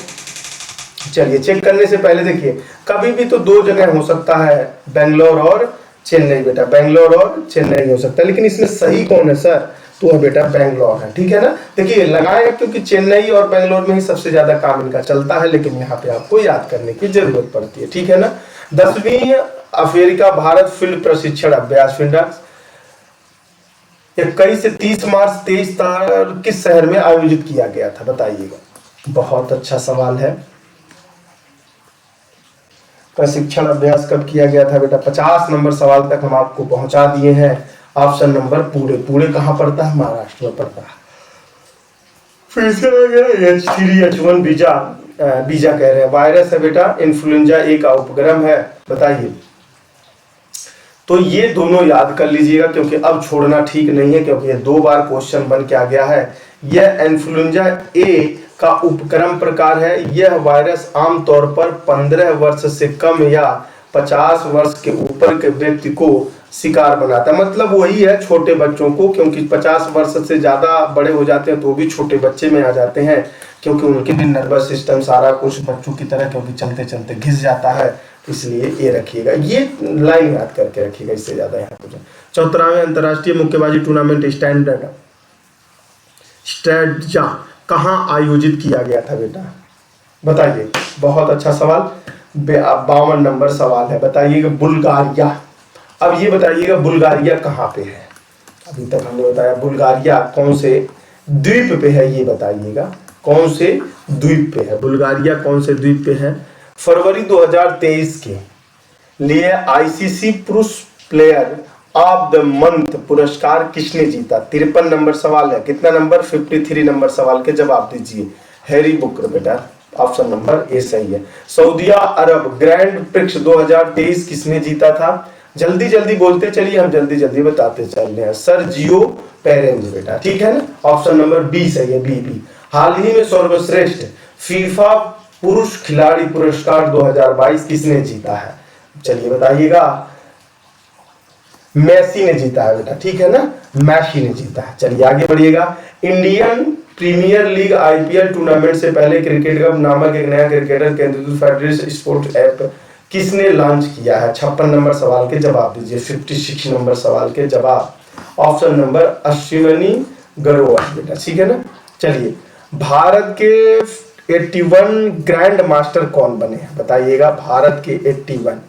चलिए चेक करने से पहले देखिए, कभी भी तो दो जगह हो सकता है, बेंगलोर और चेन्नई बेटा, बेंगलोर और चेन्नई हो सकता है, लेकिन इसमें सही कौन है सर? तो है बेटा बेंगलोर है, ठीक है ना। देखिए लगाएगा क्योंकि चेन्नई और बेंगलोर में ही सबसे ज्यादा काम इनका चलता है, लेकिन यहाँ पे आपको याद करने की जरूरत पड़ती है, ठीक है ना। 10वीं अफ्रीका भारत फील्ड प्रशिक्षण अभ्यास 21 से 30 मार्च 23 तारीख किस शहर में आयोजित किया गया था? बताइएगा। बहुत अच्छा सवाल है। प्रशिक्षण अभ्यास कब किया गया था बेटा? 50 नंबर सवाल तक हम आपको पहुंचा दिए हैं। ऑप्शन नंबर पुणे, पुणे कहां पड़ता है? महाराष्ट्र में पड़ता है। फिर से आ गया H3H1 बीजा, बीजा कह रहे हैं, वायरस है बेटा, इन्फ्लुएंजा ए का उपग्रह है। बताइए, तो ये दोनों याद कर लीजिएगा, क्योंकि अब छोड़ना ठीक नहीं है, क्योंकि ये 2 बार क्वेश्चन बन के आ गया है। यह इन्फ्लुएंजा ए का उपक्रम प्रकार है। यह वायरस आमतौर पर 15 वर्ष से कम या 50 वर्ष के ऊपर के व्यक्ति को शिकार बनाता है। मतलब वही है छोटे बच्चों को, क्योंकि 50 वर्ष से ज्यादा बड़े हो जाते हैं तो भी छोटे बच्चे में आ जाते हैं, क्योंकि उनके भी नर्वस सिस्टम सारा कुछ बच्चों की तरह क्योंकि चलते चलते घिस जाता है। इसलिए ये रखिएगा, ये लाइन याद करके रखिएगा, इससे ज्यादा यहाँ कुछ। 74वें अंतर्राष्ट्रीय मुक्केबाजी टूर्नामेंट स्ट्रेटजा कहाँ आयोजित किया गया था बेटा? बताइए। बहुत अच्छा सवाल। 52 नंबर सवाल है, बताइएगा। बुल्गारिया। अब ये बताइएगा बुल्गारिया कहाँ पे है? अभी तक हमने बताया बुल्गारिया कौन से द्वीप पे है, ये बताइएगा। कौन से द्वीप पे है बुल्गारिया? कौन से द्वीप पे है? फरवरी 2023 के लिए आईसीसी पुरुष प्लेयर ऑफ द मंथ पुरस्कार किसने जीता? 53 नंबर सवाल है। कितना नंबर? 53 नंबर सवाल के जवाब दीजिए। हैरी बुकर बेटा, ऑप्शन नंबर ए सही है। सऊदी अरब ग्रैंड प्रिक्स 2023 किसने जीता था? जल्दी जल्दी बोलते चलिए, हम जल्दी जल्दी बताते चल रहे हैं। सर्जियो पेरेज बेटा, ठीक है ना। ऑप्शन नंबर बी सही है, बी। हाल ही में सर्वश्रेष्ठ फीफा पुरुष खिलाड़ी पुरस्कार 2022 किसने जीता है? चलिए बताइएगा। मेसी ने जीता है बेटा, ठीक है ना, मेसी ने जीता है। चलिए आगे बढ़िएगा। Indian Premier League IPL tournament से पहले क्रिकेट कप नामक एक नया क्रिकेटर केंद्रित फेडरेशन स्पोर्ट्स ऐप किसने लॉन्च किया है? 56 नंबर सवाल के जवाब दीजिए। 56 नंबर सवाल के जवाब। ऑप्शन नंबर अश्विनी गरोवर बेटा, ठीक है ना। चलिए, भारत के 81 ग्रैंड मास्टर कौन बने हैं? बताइएगा। भारत के 81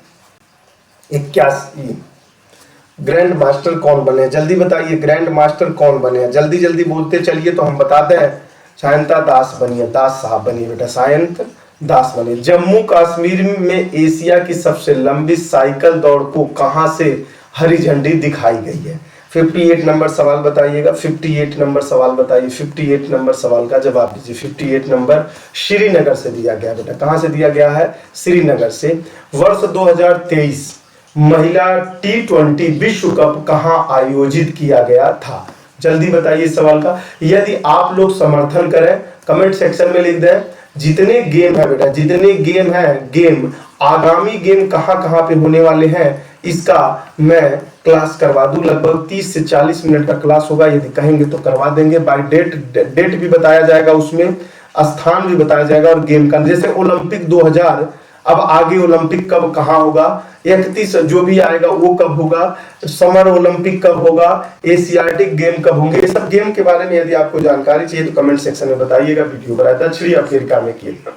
ग्रैंड मास्टर कौन बने? जल्दी बताइए, ग्रैंड मास्टर कौन बने? जल्दी जल्दी बोलते चलिए तो हम बताते हैं। सायंता दास बनिए, दास साहब बनिए बेटा, सायंत दास बनिए। जम्मू कश्मीर में एशिया की सबसे लंबी साइकिल दौड़ को कहां से हरी झंडी दिखाई गई है? 58 नंबर सवाल बताइएगा। 58 नंबर सवाल बताइए। 58 नंबर सवाल का जवाब दीजिए। 58 नंबर श्रीनगर से दिया गया बेटा। कहां से दिया गया है? श्रीनगर से। वर्ष 2023 महिला T20 विश्व कप कहां आयोजित किया गया था? जल्दी बताइए इस सवाल का। यदि आप लोग समर्थन करें कमेंट सेक्शन में लिख दें, जितने गेम है बेटा, जितने गेम है, गेम आगामी गेम कहाँ कहाँ पे होने वाले हैं इसका मैं क्लास करवा दूं। लगभग 30 से 40 मिनट का क्लास होगा, यदि कहेंगे तो करवा देंगे। बाय डेट भी बताया जाएगा, उसमें स्थान भी बताया जाएगा और गेम का, जैसे ओलंपिक 2000, अब आगे ओलंपिक कब कहाँ होगा, 31 जो भी आएगा वो कब होगा, समर ओलंपिक कब होगा, एशियाटिक गेम कब होंगे, ये सब गेम के बारे में यदि आपको जानकारी चाहिए तो कमेंट सेक्शन में बताइएगा। वीडियो बनाया दक्षिणी अफ्रीका में किया।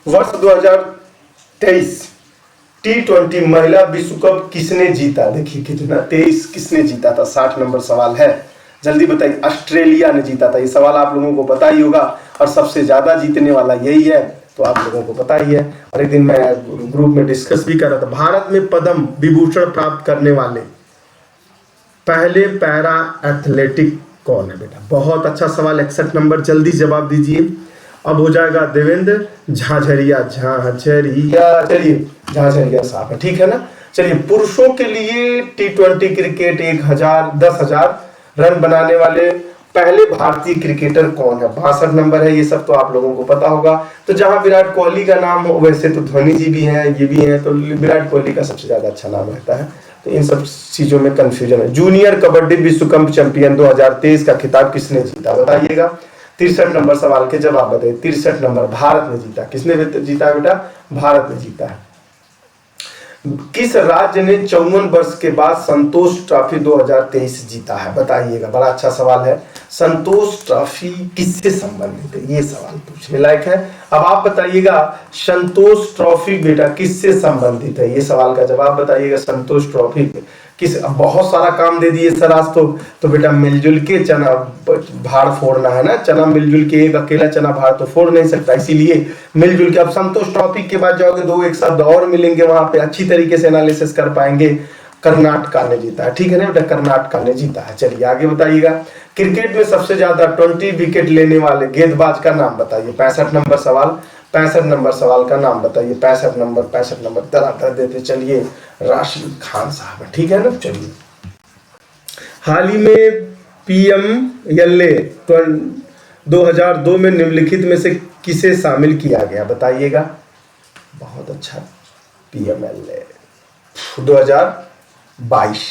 वर्ष 2023 T20 महिला विश्व कप किसने जीता? देखिए कितना 23 किसने जीता था, 60 नंबर सवाल है, जल्दी बताइए। ऑस्ट्रेलिया ने जीता था, ये सवाल आप लोगों को पता ही होगा और सबसे ज्यादा जीतने वाला यही है, तो आप लोगों को पता ही है। और एक दिन मैं ग्रुप में डिस्कस भी कर रहा था। भारत में पद्म विभूषण प्राप्त करने वाले पहले पैरा एथलेटिक कौन है बेटा? बहुत अच्छा सवाल, 61 नंबर, जल्दी जवाब दीजिए। अब हो जाएगा देवेंद्र झाझरिया, चलिए झाझरिया साहब है, ठीक है ना। चलिए पुरुषों के लिए T20 क्रिकेट 10,000 रन बनाने वाले पहले भारतीय क्रिकेटर कौन है? 62 नंबर है, ये सब तो आप लोगों को पता होगा। तो जहां विराट कोहली का नाम हो, वैसे तो धोनी जी भी हैं, ये भी हैं, तो विराट कोहली का सबसे ज्यादा अच्छा नाम रहता है, तो इन सब चीजों में कंफ्यूजन है। जूनियर कबड्डी विश्व कप चैंपियन 2023 का खिताब किसने जीता? बताइएगा। 63 नंबर सवाल के जवाब बताइए। 63 नंबर भारत ने जीता। किसने जीता बेटा? भारत ने जीता है। किस राज्य ने 54 वर्ष के बाद संतोष ट्रॉफी 2023 जीता है? बताइएगा, बड़ा अच्छा सवाल है। संतोष ट्रॉफी किससे संबंधित है? ये सवाल पूछने लायक है। अब आप बताइएगा संतोष ट्रॉफी बेटा किससे संबंधित है? ये सवाल का जवाब बताइएगा। संतोष ट्रॉफी किस, बहुत सारा काम दे दिए सर आज तो बेटा मिलजुल के चना भाड़ फोड़ना है ना। चना मिलजुल के, एक अकेला चना भाड़ तो फोड़ नहीं सकता, इसीलिए मिलजुल के। अब संतोष ट्रॉफी के बाद जाओगे, दो एक शब्द और मिलेंगे, वहां पे अच्छी तरीके से एनालिसिस कर पाएंगे। कर्नाटका ने जीता है, ठीक है ना बेटा, कर्नाटका ने जीता है। चलिए आगे बताइएगा। क्रिकेट में सबसे ज्यादा 20 विकेट लेने वाले गेंदबाज का नाम बताइए। 65 नंबर सवाल, 65 नंबर सवाल का नाम बताइए। 65 नंबर तरह देते चलिए, राशिद खान साहब है, ठीक है ना। चलिए हाल ही में PMLA 2002 में निम्नलिखित में से किसे शामिल किया गया? बताइएगा। बहुत अच्छा, PMLA 2022।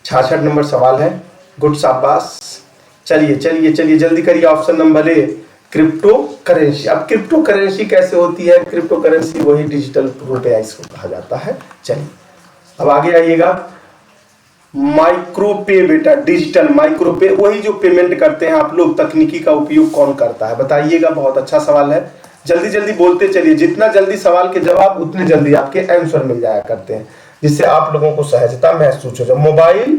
66 नंबर सवाल है, गुड शाबाश। चलिए जल्दी करिए। ऑप्शन नंबर ए क्रिप्टो करेंसी। अब क्रिप्टो करेंसी कैसे होती है? क्रिप्टो करेंसी वही डिजिटल रुपया इसको कहा जाता है। चलिए अब आगे आइएगा। माइक्रोपे बेटा, डिजिटल माइक्रोपे, वही जो पेमेंट करते हैं आप लोग, तकनीकी का उपयोग कौन करता है? बताइएगा। बहुत अच्छा सवाल है, जल्दी बोलते चलिए। जितना जल्दी सवाल के जवाब उतने जल्दी आपके आंसर मिल जाया करते हैं, जिससे आप लोगों को सहजता महसूस हो जाए। मोबाइल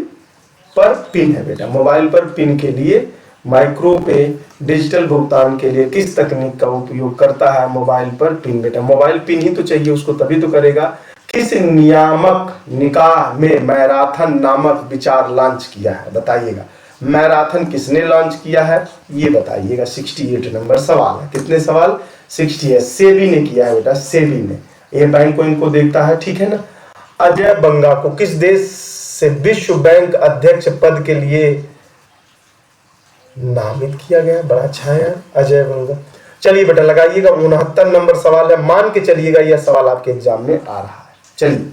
पर पिन है बेटा, मोबाइल पर पिन के लिए माइक्रोपे डिजिटल भुगतान के लिए किस तकनीक का उपयोग करता है? मोबाइल पर पिन बेटा, मोबाइल पिन ही तो चाहिए उसको, तभी तो करेगा। किस नियामक निकाय में मैराथन नामक विचार लॉन्च किया है? बताइएगा। मैराथन किसने लॉन्च किया है ये बताइएगा। 68 नंबर सवाल है। कितने सवाल? 68। सेबी ने किया है बेटा, सेबी ने, ये बैंक को इनको देखता है, ठीक है ना। अजय बंगा को किस देश से विश्व बैंक अध्यक्ष पद के लिए नामित किया गया? बड़ा अच्छा है यार, अजय बंगा। चलिए बेटा लगाइएगा। 69 नंबर सवाल है, मान के चलिएगा यह सवाल आपके एग्जाम में आ रहा है। चलिए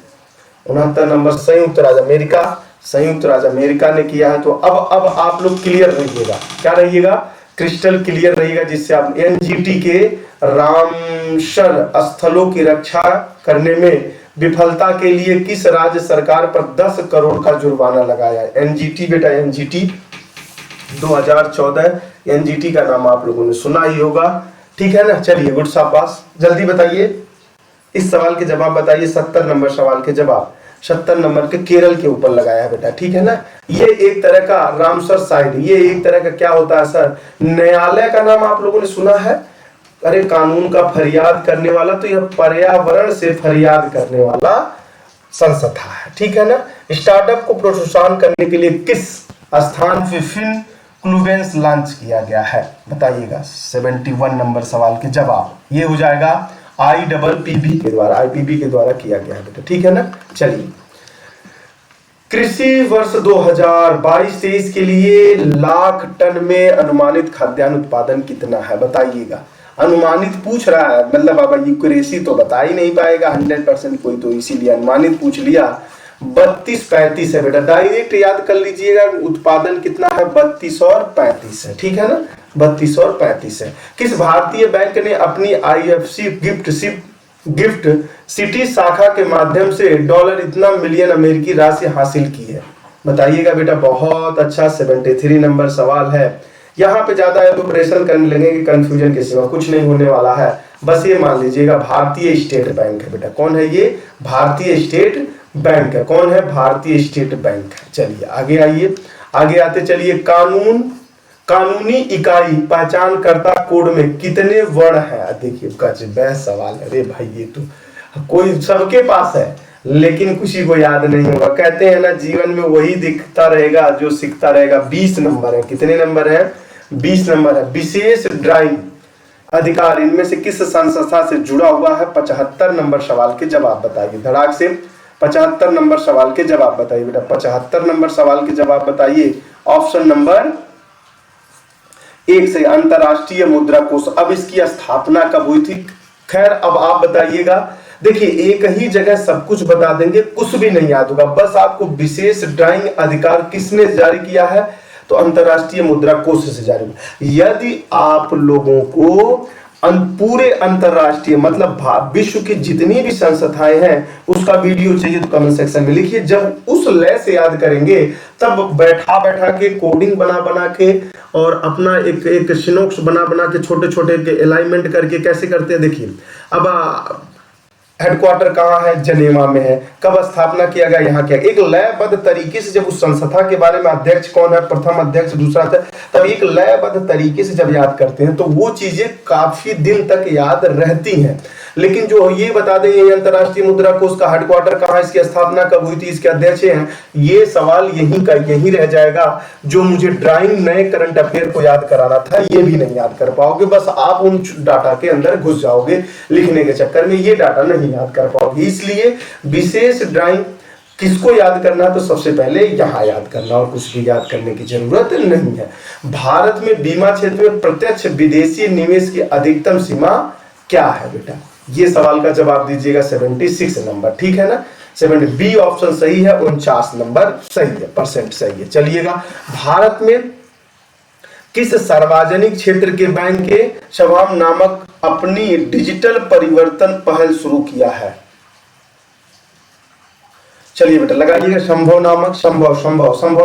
69 नंबर, संयुक्त राज्य अमेरिका, संयुक्त राज्य अमेरिका ने किया है। तो अब आप लोग क्लियर रहिएगा। क्या रहिएगा? क्रिस्टल क्लियर रहिएगा, जिससे आप NGT के रामसर स्थलों की रक्षा करने में विफलता के लिए किस राज्य सरकार पर 10 करोड़ का जुर्माना लगाया है? NGT बेटा, NGT 2014, NGT का नाम आप लोगों ने सुना ही होगा, ठीक है ना। चलिए गुड शाबाश, जल्दी बताइए। इस सवाल के जवाब बताइए। 70 नंबर सवाल के जवाब, 70 नंबर के केरल के ऊपर लगाया है बेटा, ठीक है ना। ये एक तरह का रामसर साइट, ये एक तरह का क्या होता है सर? न्यायालय का नाम आप लोगों ने सुना है? अरे कानून का फरियाद करने वाला, तो यह पर्यावरण से फरियाद करने वाला संस्था है, ठीक है ना। स्टार्टअप को प्रोत्साहन करने के लिए किस स्थान पे फिनक्लुवेंस लॉन्च किया गया है? बताइएगा। 71 नंबर सवाल के जवाब, ये हो जाएगा IPPB के द्वारा, IPB के द्वारा किया गया है बेटा, ठीक है ना। चलिए कृषि वर्ष 2022-23 के लिए लाख टन में अनुमानित खाद्यान्न उत्पादन कितना है? बताइएगा। अनुमानित पूछ रहा है, मतलब अब एक्यूरेसी तो बता ही नहीं पाएगा 100% कोई, तो इसीलिए अनुमानित पूछ लिया। 32-35 है बेटा, डायरेक्ट याद कर लीजिएगा। उत्पादन कितना है? 32 और 35 है, ठीक है ना, 32 और 35 है। किस भारतीय बैंक ने अपनी IFC गिफ्ट सिटी शाखा के माध्यम से डॉलर इतना मिलियन अमेरिकी राशि हासिल की है? बताइएगा बेटा। बहुत अच्छा, 73 नंबर सवाल है। यहाँ पे ज्यादा एलोब्रेशन करने लगेंगे, कंफ्यूजन के सिवा कुछ नहीं होने वाला है। बस ये मान लीजिएगा भारतीय स्टेट बैंक है बेटा। कौन है ये? भारतीय स्टेट बैंक है। कौन है? भारतीय स्टेट बैंक है। चलिए आगे आइए, आगे आते चलिए। कानूनी इकाई पहचानकर्ता कोड में कितने वर्ण है? देखिए गजब सवाल है रे भाई, ये तो कोई सबके पास है लेकिन किसी को याद नहीं होगा। कहते हैं ना, जीवन में वही दिखता रहेगा जो सीखता रहेगा। 20 नंबर है। कितने नंबर है? 20 नंबर है। विशेष ड्राइंग अधिकार इनमें से किस संस्था से जुड़ा हुआ है? 75 नंबर सवाल के जवाब बताइए धड़ाक से। 75 नंबर सवाल के जवाब बताइए बेटा। 75 नंबर सवाल के जवाब बताइए। ऑप्शन नंबर 1 से अंतरराष्ट्रीय मुद्रा कोष। अब इसकी स्थापना कब हुई थी? खैर अब आप बताइएगा। देखिए एक ही जगह सब कुछ बता देंगे, कुछ भी नहीं याद होगा। बस आपको विशेष ड्राइंग अधिकार किसने जारी किया है? तो अंतरराष्ट्रीय मुद्रा कोष से जारी हुआ। यदि आप लोगों को पूरे अंतरराष्ट्रीय मतलब विश्व की जितनी भी संस्थाएं हैं उसका वीडियो चाहिए तो कमेंट सेक्शन में लिखिए। जब उस लय से याद करेंगे तब बैठा बैठा के कोडिंग बना बना के और अपना एक सिनॉप्स बना बना के छोटे छोटे अलाइनमेंट करके कैसे करते हैं देखिए। अब हेडक्वार्टर कहाँ है? जनेवा में है। कब स्थापना किया गया? यहाँ किया। एक लयबद्ध तरीके से जब उस संस्था के बारे में अध्यक्ष कौन है, प्रथम अध्यक्ष, दूसरा था, तब एक लयबद्ध तरीके से जब याद करते हैं तो वो चीजें काफी दिन तक याद रहती हैं। लेकिन जो ये बता दें ये अंतरराष्ट्रीय मुद्रा कोष का हेडक्वार्टर कहाँ, इसकी स्थापना कब हुई थी, इसके अध्यक्ष हैं, ये सवाल यहीं का यहीं रह जाएगा। जो मुझे ड्राइंग नए करंट अफेयर को याद कराना था ये भी नहीं याद कर पाओगे। बस आप उन डाटा के अंदर घुस जाओगे लिखने के चक्कर में, ये डाटा नहीं याद कर पाओगे। इसलिए विशेष ड्राइंग किसको याद करना? तो सबसे पहले यहां याद करना और कुछ भी याद करने की जरूरत नहीं है। भारत में बीमा क्षेत्र में प्रत्यक्ष विदेशी निवेश की अधिकतम सीमा क्या है बेटा? ये सवाल का जवाब दीजिएगा। 76 नंबर, ठीक है ना। 70 बी ऑप्शन सही है। 49 नंबर सही है, परसेंट सही है। चलिएगा, भारत में किस सार्वजनिक क्षेत्र के बैंक के शवाम नामक अपनी डिजिटल परिवर्तन पहल शुरू किया है? चलिए बेटा लगाइएगा। संभव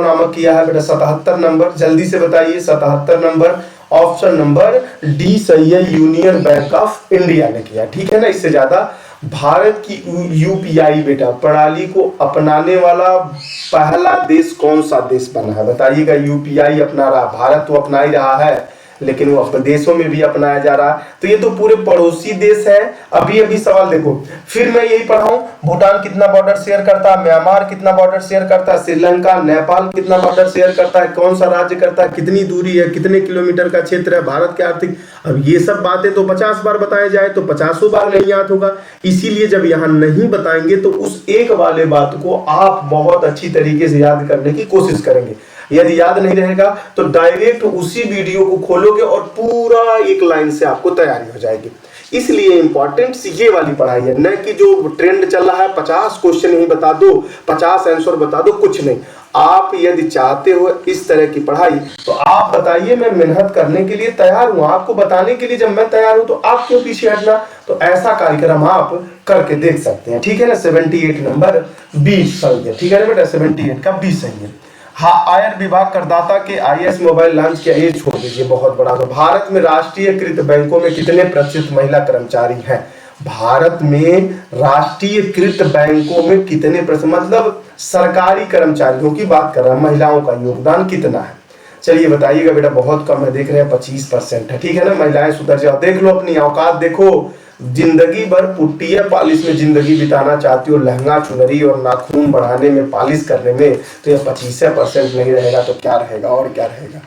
नामक किया है बेटा। 77 नंबर, जल्दी से बताइए। 77 नंबर, ऑप्शन नंबर डी सही है, यूनियन बैंक ऑफ इंडिया ने किया, ठीक है ना। इससे ज्यादा भारत की यूपीआई बेटा प्रणाली को अपनाने वाला पहला देश कौन सा देश बना है? बताइएगा। यूपीआई अपना रहा भारत, तो अपना ही रहा है लेकिन वो अपने देशों में भी अपनाया जा रहा है। तो ये तो पूरे पड़ोसी देश है। अभी अभी सवाल देखो, फिर मैं यही पढ़ाऊं। भूटान कितना बॉर्डर शेयर करता है? म्यांमार कितना बॉर्डर शेयर करता है? श्रीलंका, नेपाल कितना बॉर्डर शेयर करता है? कौन सा राज्य करता है? कितनी दूरी है? कितने किलोमीटर का क्षेत्र है? भारत के आर्थिक, अब ये सब बातें तो 50 बार बताया जाए तो 50 बार नहीं याद होगा। इसीलिए जब यहाँ नहीं बताएंगे तो उस एक वाले बात को आप बहुत अच्छी तरीके से याद करने की कोशिश करेंगे। यदि याद नहीं रहेगा तो डायरेक्ट उसी वीडियो को खोलोगे और पूरा एक लाइन से आपको तैयारी हो जाएगी। इसलिए इंपॉर्टेंट ये वाली पढ़ाई है, न कि जो ट्रेंड चल रहा है 50 क्वेश्चन ही बता दो, 50 आंसर बता दो, कुछ नहीं। आप यदि चाहते हो इस तरह की पढ़ाई तो आप बताइए, मैं मेहनत करने के लिए तैयार हूं, आपको बताने के लिए जब मैं तैयार हूं तो आप क्यों पीछे हटना। तो ऐसा कार्यक्रम आप करके देख सकते हैं, ठीक है ना। 78 नंबर बी सही है, ठीक है ना बेटा। 78 का बी सही है। हाँ, आयर विभाग करदाता के IS मोबाइल लॉन्च किया, ये छोड़ दीजिए, बहुत बड़ा। तो भारत में राष्ट्रीयकृत बैंकों में कितने प्रतिशत महिला कर्मचारी हैं? भारत में राष्ट्रीयकृत बैंकों में कितने प्रतिशत, मतलब सरकारी कर्मचारियों की बात कर रहा है, महिलाओं का योगदान कितना है? चलिए बताइएगा बेटा। बहुत कम है, देख रहे हैं 25% है, ठीक है ना। महिलाएं सुधर जाओ, देख लो अपनी औकात देखो। जिंदगी भर पुट्टिया पॉलिश में जिंदगी बिताना चाहती हो, लहंगा चुनरी और नाखून बढ़ाने में, पॉलिश करने में, तो ये 25% नहीं रहेगा तो क्या रहेगा? और क्या रहेगा?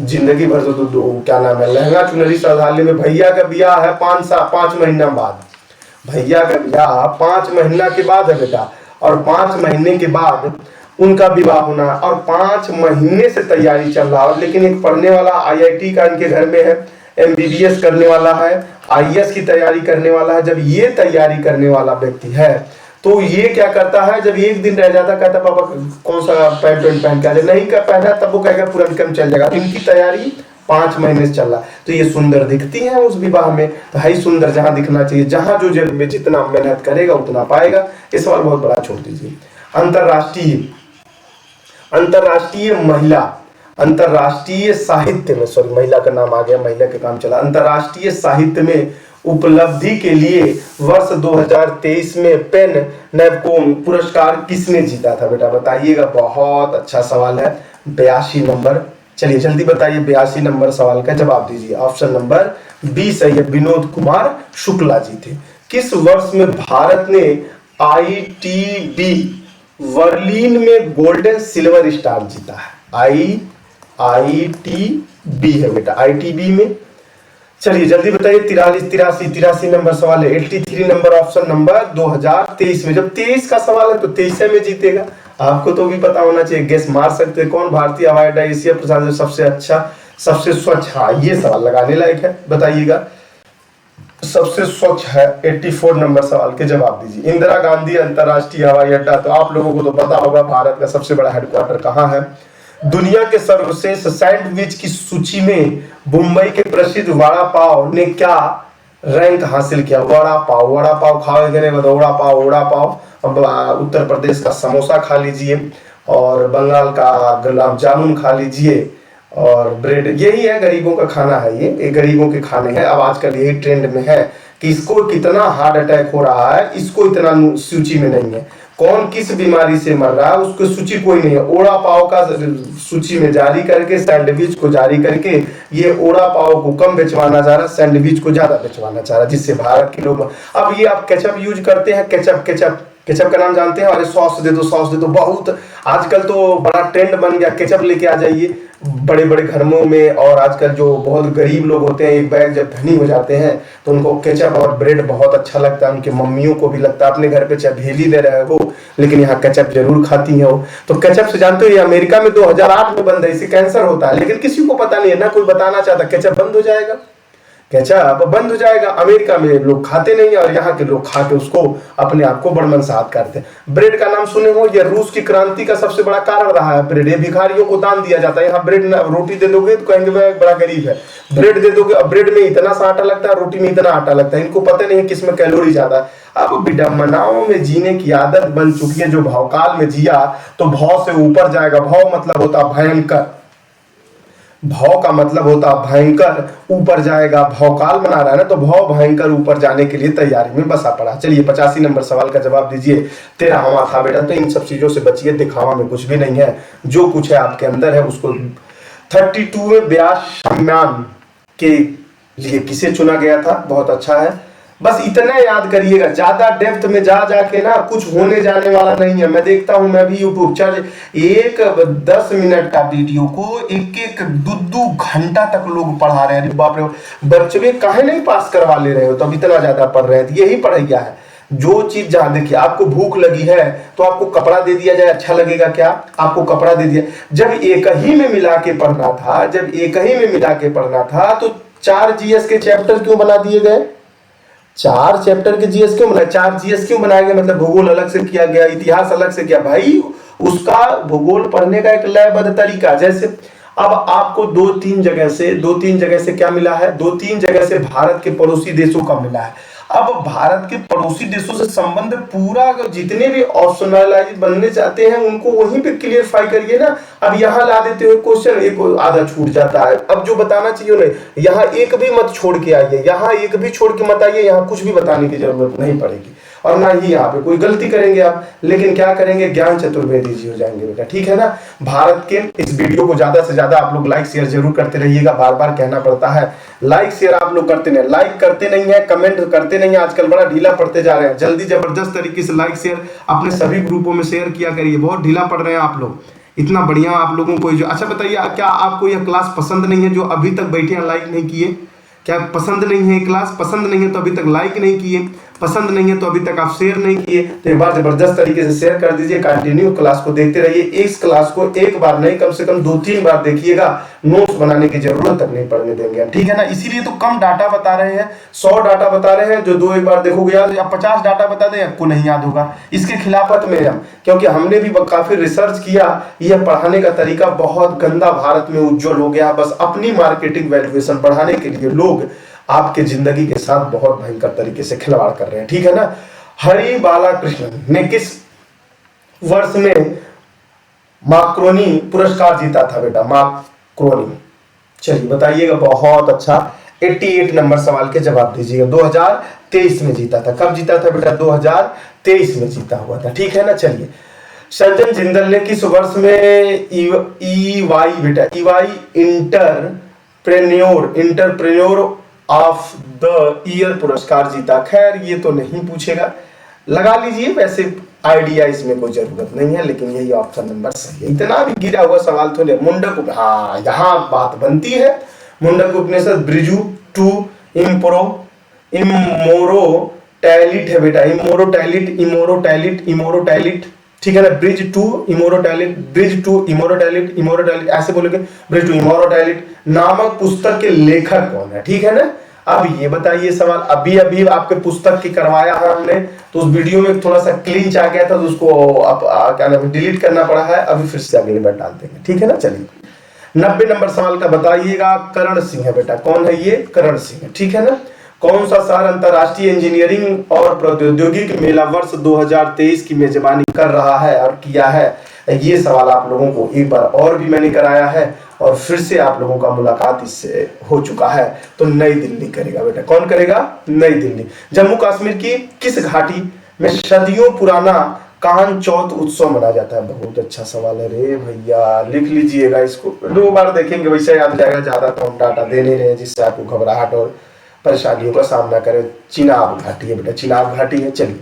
जिंदगी भर तो क्या नाम है, लहंगा चुनरी संभालने में। भैया का ब्याह है 5 महीना बाद, भैया का ब्याह 5 महीना के बाद है बेटा, और 5 महीने के बाद उनका विवाह होना है और 5 महीने से तैयारी चल रहा है। लेकिन एक पढ़ने वाला IIT का इनके घर में है, एमबीबीएस करने वाला है, आईएएस की तैयारी करने वाला है, जब ये तैयारी करने वाला व्यक्ति है तो ये क्या करता है, जब एक दिन रह जाता कहता पापा कौन सा पैंट वैंट पहन के आ जाए, नहीं कर पहना तब वो कहेगा पूरा विक्रम चल जाएगा। इनकी तैयारी 5 महीने से चल रहा, तो ये सुंदर दिखती है उस विवाह में, तो है सुंदर जहां दिखना चाहिए, जहां जो जेल में जितना मेहनत करेगा उतना पाएगा। ये सवाल बहुत बड़ा छोड़ दीजिए। अंतरराष्ट्रीय महिला, अंतरराष्ट्रीय साहित्य में, सॉरी महिला का नाम आ गया, महिला के काम चला, अंतरराष्ट्रीय साहित्य में उपलब्धि के लिए वर्ष 2023 में पेन नैपकोम पुरस्कार किसने जीता था बेटा, बताइएगा। बहुत अच्छा सवाल है, 82 नंबर। चलिए जल्दी बताइए, 82 नंबर सवाल का जवाब दीजिए। ऑप्शन नंबर बी सही है, विनोद कुमार शुक्ला जी थे। किस वर्ष में भारत ने आईटीबी बर्लिन में गोल्डन सिल्वर स्टार जीता है? आईटीबी है बेटा, आईटीबी में। चलिए जल्दी बताइए, 83 नंबर सवाल है, 83 नंबर ऑप्शन नंबर 2023 में। जब 23 का सवाल है तो 23 में जीतेगा, आपको तो भी पता होना चाहिए, गेस मार सकते हैं। कौन भारतीय हवाई अड्डा एशिया प्रशासन सबसे अच्छा सबसे स्वच्छ, हाँ ये सवाल लगाने लायक है, बताइएगा सबसे स्वच्छ है। 84 नंबर सवाल के जवाब दीजिए। इंदिरा गांधी अंतरराष्ट्रीय हवाई अड्डा, तो आप लोगों को तो पता होगा भारत का सबसे बड़ा हेडक्वार्टर कहाँ है। दुनिया के सर्वश्रेष्ठ सैंडविच की सूची में मुंबई के प्रसिद्ध वड़ा पाव ने क्या रैंक हासिल किया? वड़ा पाव खाओगे नहीं, बताओ वड़ा पाव। अब उत्तर प्रदेश का समोसा खा लीजिए, और बंगाल का गुलाब जामुन खा लीजिए, और ब्रेड, यही है गरीबों का खाना है, ये गरीबों के खाने हैं। अब आजकल यही ट्रेंड में है कि इसको कितना हार्ट अटैक हो रहा है, इसको इतना सूची में नहीं है। कौन किस बीमारी से मर रहा है उसको सूची कोई नहीं है। ओड़ा पाव का सूची में जारी करके, सैंडविच को जारी करके, ये ओड़ा पाव को कम बेचवाना चाह रहा, सैंडविच को ज्यादा बेचवाना चाह रहा, जिससे भारत के लोग। अब ये आप केचप यूज करते हैं, केचप का नाम जानते हैं? अरे सॉस दे दो, बहुत आजकल तो बड़ा ट्रेंड बन गया, केचप लेके आ जाइए बड़े बड़े घरों में। और आजकल जो बहुत गरीब लोग होते हैं, एक बैग जब धनी हो जाते हैं तो उनको केचप और ब्रेड बहुत अच्छा लगता है, उनकी मम्मियों को भी लगता है। अपने घर पे चाहे भेली दे रहे हो, लेकिन यहाँ केचप जरूर खाती है वो। तो केचप से जानते हो, ये अमेरिका में 2008 में बंद है, इससे कैंसर होता है, लेकिन किसी को पता नहीं है, ना कोई बताना चाहता। केचप बंद हो जाएगा, केचप बंद हो जाएगा। अमेरिका में लोग खाते नहीं है, और यहाँ के लोग खा के उसको अपने आप को बड़मनसाहत करते हैं। ब्रेड का नाम सुने हो, ये रूस की क्रांति का सबसे बड़ा कारण रहा है ब्रेड। ये भिखारियों को दान दिया जाता है। यहाँ ब्रेड रोटी दे दोगे तो कहेंगे वह बड़ा गरीब है, ब्रेड दे दोगे, अब ब्रेड में इतना सा आटा लगता है, रोटी में इतना आटा लगता है, इनको पता नहीं है किसमें कैलोरी ज्यादा है। अब विडंबनाओं में जीने की आदत बन चुकी है। जो भावकाल में जिया तो भाव से ऊपर जाएगा। भाव मतलब होता भयंकर, भाव का मतलब होता भयंकर, ऊपर जाएगा। भवकाल बना रहा है ना, तो भाव भयंकर ऊपर जाने के लिए तैयारी में बसा पड़ा। चलिए 85 नंबर सवाल का जवाब दीजिए। 13वां था बेटा, तो इन सब चीजों से बचिए, दिखावा में कुछ भी नहीं है, जो कुछ है आपके अंदर है उसको। 32वें व्यास सम्मान के लिए किसे चुना गया था? बहुत अच्छा है, बस इतना याद करिएगा, ज्यादा डेप्थ में जा जाके ना कुछ होने जाने वाला नहीं है। मैं देखता हूं, मैं भी यूट्यूब चल, एक 10 मिनट का वीडियो को एक 2 घंटा तक लोग पढ़ा रहे हैं। बाप रे, बच्चे काहे नहीं पास करवा ले रहे हो, तो अब इतना ज्यादा पढ़ रहे हैं। तो यही पढ़ैया है, जो चीज जहां देखिए, आपको भूख लगी है तो आपको कपड़ा दे दिया जाए, अच्छा लगेगा क्या? आपको कपड़ा दे दिया। जब एक ही में मिला के पढ़ना था, तो 4 जीएस के चैप्टर क्यों बना दिए गए? 4 चैप्टर के जीएस क्यों बनाए? 4 जीएस क्यों बनाया गया? मतलब भूगोल अलग से किया गया, इतिहास अलग से किया। भाई उसका भूगोल पढ़ने का एक लयबद्ध तरीका। जैसे अब आपको 2-3 जगह से क्या मिला है? 2-3 जगह से भारत के पड़ोसी देशों का मिला है। अब भारत के पड़ोसी देशों से संबंध पूरा, जितने भी ऑप्शनलाइज बनने चाहते हैं उनको वहीं पे क्लियरफाई करिए ना। अब यहाँ ला देते हुए क्वेश्चन एक आधा छूट जाता है। अब जो बताना चाहिए उन्हें, यहाँ एक भी मत छोड़ के आइए, यहाँ एक भी छोड़ के मत आइए, यहाँ कुछ भी बताने की जरूरत नहीं पड़ेगी, और ना ही यहाँ पे कोई गलती करेंगे आप। लेकिन क्या करेंगे, ज्ञान चतुर्वेदी जी हो जाएंगे बेटा, ठीक है ना। भारत के इस वीडियो को ज्यादा से ज्यादा आप लोग लाइक शेयर जरूर करते रहिएगा। बार बार कहना पड़ता है, लाइक शेयर आप लोग करते नहीं, लाइक करते नहीं है, कमेंट करते नहीं है, आजकल बड़ा ढीला पड़ते जा रहे हैं। जल्दी जबरदस्त तरीके से लाइक शेयर अपने सभी ग्रुपों में शेयर किया करिए, बहुत ढीला पड़ रहे हैं आप लोग। इतना बढ़िया आप लोगों को जो, अच्छा बताइए, क्या आपको यह क्लास पसंद नहीं है? जो अभी तक बैठे हैं लाइक नहीं किए, क्या पसंद नहीं है क्लास? पसंद नहीं है तो अभी तक लाइक नहीं किए। पसंद नहीं है तो अभी तक आप शेयर नहीं किए तो एक बार जबरदस्त तरीके से शेयर कर दीजिए। कंटिन्यू क्लास को देखते रहिए। इस क्लास को एक बार नहीं कम से कम 2-3 बार देखिएगा, नोट्स बनाने की जरूरत तक नहीं पड़ने देंगे, ठीक है ना। इसीलिए तो कम डाटा बता रहे हैं, 100 डाटा बता रहे हैं, जो 2 एक बार देखोगे याद, या 50 डाटा बता दें आपको नहीं याद होगा। इसके खिलाफत में हम, क्योंकि हमने भी काफी रिसर्च किया, यह पढ़ाने का तरीका बहुत गंदा भारत में उज्जवल हो गया। बस अपनी मार्केटिंग वैल्यूएशन बढ़ाने के लिए लोग आपके जिंदगी के साथ बहुत भयंकर तरीके से खिलवाड़ कर रहे हैं, ठीक है ना। हरि बाला कृष्णन ने किस वर्ष में मार्कोनी पुरस्कार जीता था बेटा? मार्कोनी, चलिए बताइएगा। बहुत अच्छा, 88 नंबर सवाल के जवाब दीजिएगा। 2023 में जीता था। कब जीता था बेटा? 2023 में जीता हुआ था, ठीक है ना। चलिए, सज्जन जिंदल ने किस वर्ष में ईवाई बेटा, EY entrepreneur of the year पुरस्कार जीता? खैर ये तो नहीं पूछेगा, लगा लीजिए, वैसे आइडिया इसमें कोई जरूरत नहीं है, लेकिन यही ऑप्शन नंबर सही है। इतना भी गिरा हुआ सवाल तो नहीं। मुंडक, हाँ यहाँ बात बनती है। मुंडक उपनिषद ब्रिजू टू इमोरोटैलिट है बेटा, इमोरोटैलिट, ठीक है ना। ब्रिज टू इमोरोटैलिट ऐसे बोलोगे, ब्रिज टू इमोरोटैलिट नामक पुस्तक के लेखक कौन है, ठीक है ना। अब ये बताइए सवाल, अभी आपके पुस्तक की करवाया है हमने, तो उस वीडियो में थोड़ा सा क्लिंच आ गया था, तो उसको अब क्या नाम है, डिलीट करना पड़ा है। अभी फिर से अगली बार डाल देंगे, ठीक है ना। चलिए, 90 नंबर सवाल का बताइएगा। करण सिंह है बेटा, कौन है ये? करण सिंह, ठीक है ना। कौन सा शहर अंतरराष्ट्रीय इंजीनियरिंग और प्रौद्योगिकी मेला वर्ष 2023 की मेजबानी कर रहा है और किया है? ये सवाल आप लोगों को एक बार और भी मैंने कराया है और फिर से आप लोगों का मुलाकात इससे हो चुका है। तो नई दिल्ली करेगा बेटा। कौन करेगा? नई दिल्ली। जम्मू कश्मीर की किस घाटी में सदियों पुराना कान चौथ उत्सव मनाया जाता है? बहुत अच्छा सवाल है रे भैया, लिख लीजिएगा इसको। 2 बार देखेंगे वैसे याद जाएगा, ज्यादा तो हम डाटा दे नहीं रहे जिससे आपको घबराहट और परेशानियों का सामना करें। चिनाब घाटी है बेटा, चिनाब घाटी है। चलिए,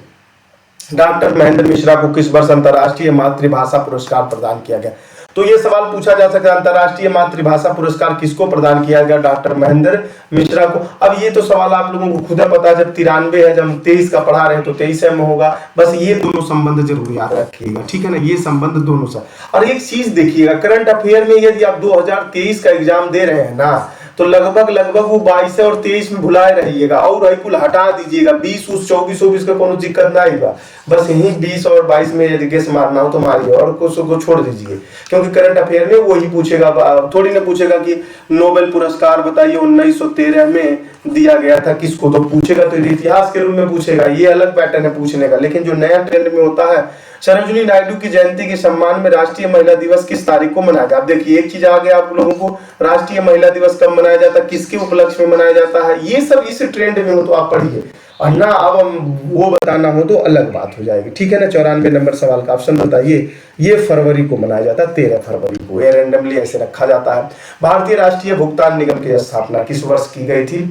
डॉक्टर महेंद्र मिश्रा को किस वर्ष अंतरराष्ट्रीय मातृभाषा पुरस्कार प्रदान किया गया? तो ये सवाल पूछा जा सकता है, अंतरराष्ट्रीय मातृभाषा पुरस्कार किसको प्रदान किया गया? डॉक्टर महेंद्र मिश्रा को। अब ये तो सवाल आप लोगों को खुद पता है, जब 93 है, जब 23 का पढ़ा रहे हैं तो 23 में होगा। बस ये दोनों संबंध जरूर याद रखिएगा, ठीक है ना। ये संबंध दोनों से। और एक चीज देखिएगा, करंट अफेयर में यदि आप 2023 का एग्जाम दे रहे हैं ना, तो लगभग वो 22 और 23 में भुलाए रहिएगा और कुल हटा दीजिएगा। 20, 24 का कोनो दिक्कत ना आएगा। बस यही 20 और 22 में यदि गेस मारना हो तो मारिए और कुछ को छोड़ दीजिए, क्योंकि करंट अफेयर में वही पूछेगा। थोड़ी ना पूछेगा कि नोबेल पुरस्कार बताइए 1913 में दिया गया था किसको, तो पूछेगा तो इतिहास के रूप में पूछेगा। ये अलग पैटर्न है पूछने का। लेकिन जो नया ट्रेंड में होता है, सरोजिनी नायडू की जयंती के सम्मान में राष्ट्रीय महिला दिवस किस तारीख को मनाया जाता है? आप देखिए, एक चीज आ गया आप लोगों को, राष्ट्रीय महिला दिवस कब मनाया जाता है, किसके उपलक्ष्य में मनाया जाता है, ये सब इस ट्रेंड में हो तो आप पढ़िए। और ना अब हम वो बताना हो तो अलग बात हो जाएगी, ठीक है ना। 94 नंबर सवाल का ऑप्शन बताइए। ये फरवरी को मनाया जाता है, 13 फरवरी को। ये रैंडमली ऐसे रखा जाता है। भारतीय राष्ट्रीय भुगतान निगम की स्थापना किस वर्ष की गई थी?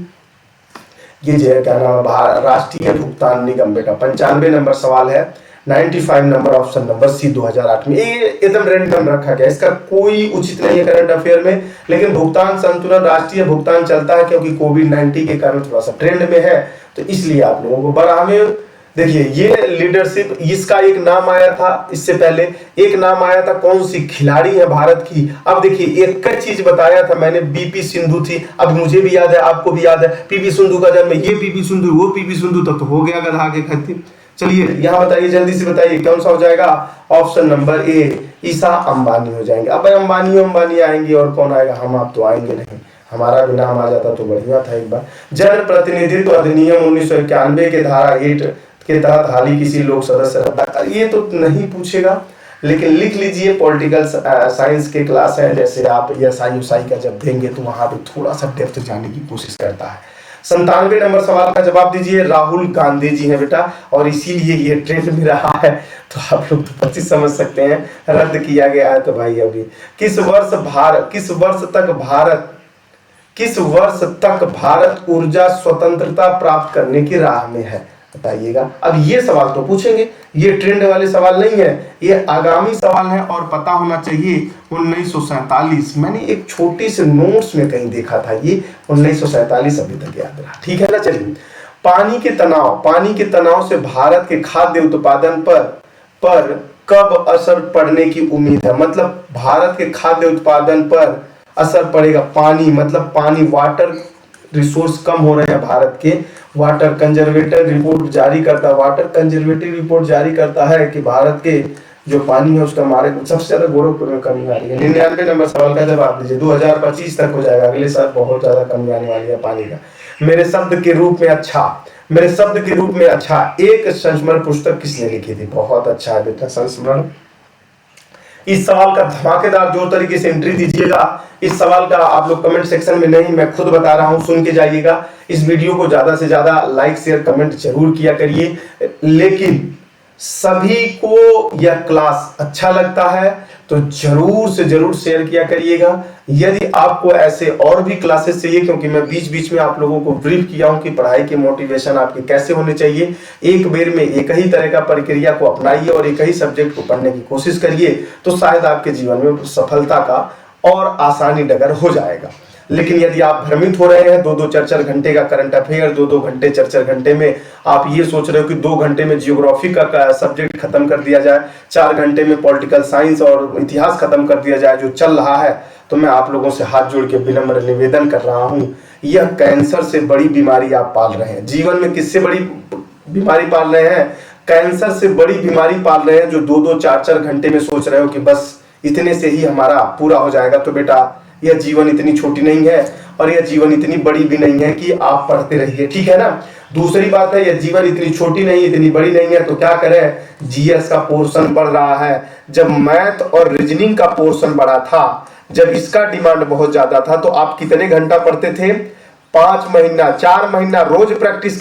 ये जो क्या नाम है, राष्ट्रीय भुगतान निगम बेटा। 95 नंबर सवाल है, 95 नंबर ऑप्शन नंबर सी, 2008 में। ये एकदम रैंडम रखा गया, इसका कोई उचित नहीं है करंट अफेयर में। लेकिन भुगतान संतुलन, राष्ट्रीय भुगतान चलता है क्योंकि कोविड-19 के कारण थोड़ा सा ट्रेंड में है, तो इसलिए आप लोगों को बड़ा हमें देखिए। ये लीडरशिप, इसका एक नाम आया था इससे पहले, एक नाम आया था कौन सी खिलाड़ी है भारत की। अब देखिए, एक चीज बताया था मैंने, बीपी सिंधु थी। अब मुझे भी याद है, आपको भी याद है, पीवी सिंधु का जन्म, ये पीवी सिंधु, वो पीवी सिंधु, तब तो हो गया गधा के खत्म। चलिए यहाँ बताइए, जल्दी से बताइए कौन सा हो जाएगा? Option number A, Isha Ambani हो जाएंगे। अब अंबानी आएंगे और कौन आएगा? हम आप तो आएंगे नहीं। हमारा भी नाम आ जाता तो बढ़िया था एक बार। जन प्रतिनिधित्व अधिनियम 1991 के धारा 8 के तहत हाल ही किसी लोक सदस्य रद्दा, ये तो नहीं पूछेगा, लेकिन लिख लीजिए। पॉलिटिकल साइंस के क्लास है, जैसे आप SI का जब देंगे तो वहां भी थोड़ा सा डेप्थ जाने की कोशिश करता है। 97 नंबर सवाल का जवाब दीजिए। राहुल गांधी जी है बेटा, और इसीलिए ये ट्रेंड में रहा है, तो आप लोग तो 25 समझ सकते हैं। रद्द किया गया है तो भाई अभी किस वर्ष तक भारत ऊर्जा स्वतंत्रता प्राप्त करने की राह में है, बताइएगा। अब ये सवाल तो पूछेंगे, ये ट्रेंड वाले सवाल नहीं है, ये आगामी सवाल है और पता होना चाहिए 1947। मैंने एक छोटी से नोट्स में कहीं देखा था, ये 1947 अभी तक याद रहा, ठीक है ना। चलिए, पानी के तनाव से भारत के खाद्य उत्पादन पर कब असर पड़ने की उम्मीद है? मतलब भारत के खाद्य उत्पादन पर असर पड़ेगा। पानी मतलब पानी, वाटर रिसोर्स कम हो रहे हैं भारत के। वाटर कंजर्वेटिव रिपोर्ट जारी करता है कि भारत के जो पानी है उसका हमारे सबसे ज्यादा गोरखपुर में कमी आ रही है। 99 नंबर सवाल का जवाब दीजिए। 2025 तक हो जाएगा, अगले साल बहुत ज्यादा कमी आने वाली है पानी का। मेरे शब्द के रूप में अच्छा एक संस्मरण पुस्तक किसने लिखी थी? बहुत अच्छा है बेटा संस्मरण। इस सवाल का धमाकेदार जोर तरीके से एंट्री दीजिएगा। इस सवाल का आप लोग कमेंट सेक्शन में नहीं, मैं खुद बता रहा हूं, सुन के जाइएगा। इस वीडियो को ज्यादा से ज्यादा लाइक शेयर कमेंट जरूर किया करिए। लेकिन सभी को यह क्लास अच्छा लगता है तो जरूर से जरूर शेयर किया करिएगा। यदि आपको ऐसे और भी क्लासेस चाहिए, क्योंकि मैं बीच बीच में आप लोगों को ब्रीफ किया हूं कि पढ़ाई के मोटिवेशन आपकी कैसे होने चाहिए। एक बेर में एक ही तरह का प्रक्रिया को अपनाइए और एक ही सब्जेक्ट को पढ़ने की कोशिश करिए, तो शायद आपके जीवन में सफलता का और आसानी डगर हो जाएगा। लेकिन यदि आप भ्रमित हो रहे हैं, 2-2 4-4 घंटे का करंट अफेयर, 2-2 घंटे 4-4 घंटे में आप ये सोच रहे हो कि 2 घंटे में जियोग्राफी का सब्जेक्ट खत्म कर दिया जाए, 4 घंटे में पॉलिटिकल साइंस और इतिहास खत्म कर दिया जाए जो चल रहा है, तो मैं आप लोगों से हाथ जोड़ के विनम्र निवेदन कर रहा हूं, यह कैंसर से बड़ी बीमारी आप पाल रहे हैं। जीवन में किससे बड़ी बीमारी पाल रहे हैं? कैंसर से बड़ी बीमारी पाल रहे हैं, जो 2-2 4-4 घंटे में सोच रहे हो कि बस इतने से ही हमारा पूरा हो जाएगा। तो बेटा यह जीवन इतनी छोटी नहीं है और यह जीवन इतनी बड़ी भी नहीं है कि आप पढ़ते रहिए, ठीक है ना। दूसरी बात है, यह जीवन इतनी छोटी नहीं, इतनी बड़ी नहीं है, तो क्या करें? जीएस का पोर्शन बढ़ रहा है। जब मैथ और रीजनिंग का पोर्शन बढ़ा था, जब इसका डिमांड बहुत ज्यादा था, तो आप कितने घंटा पढ़ते थे? 5 महीना 4 महीना रोज प्रैक्टिस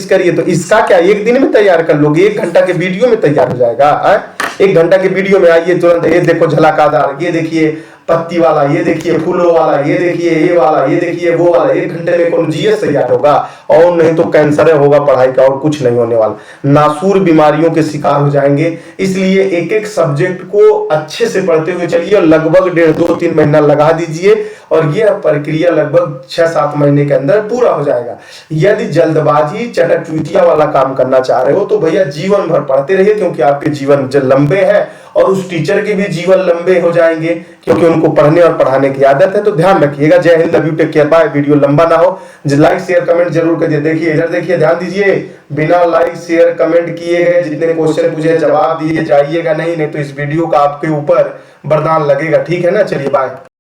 करिए। तो इसका क्या एक दिन में तैयार कर लोगे? 1 घंटा के वीडियो में तैयार हो जाएगा। 1 घंटा के वीडियो में आइए तुरंत, ये देखो झलकादार, ये देखिए पत्ती वाला, ये देखिए फूलों वाला, ये देखिए ये वाला, ये देखिए वो वाला। 1 घंटे में कौन जीएस तैयार होगा? और नहीं तो कैंसर होगा पढ़ाई का, और कुछ नहीं होने वाला। नासूर बीमारियों के शिकार हो जाएंगे। इसलिए एक एक सब्जेक्ट को अच्छे से पढ़ते हुए चलिए और लगभग 1.5-2-3 महीना लगा दीजिए और यह प्रक्रिया लगभग 6-7 महीने के अंदर पूरा हो जाएगा। यदि जल्दबाजी चटचुतिया वाला काम करना चाह रहे हो तो भैया जीवन भर पढ़ते रहिए, क्योंकि आपके जीवन लंबे हैं और उस टीचर के भी जीवन लंबे हो जाएंगे, क्योंकि उनको पढ़ने और पढ़ाने की आदत है। तो ध्यान रखिएगा। Jai Hind, love you, take care, bye. Video लंबा ना हो, लाइक शेयर कमेंट जरूर करिए। देखिए इधर देखिए, ध्यान दीजिए, बिना लाइक शेयर कमेंट किए गए जितने क्वेश्चन पूछे जवाब दिए जाइएगा नहीं तो इस वीडियो का आपके ऊपर वरदान लगेगा, ठीक है ना। चलिए बाय।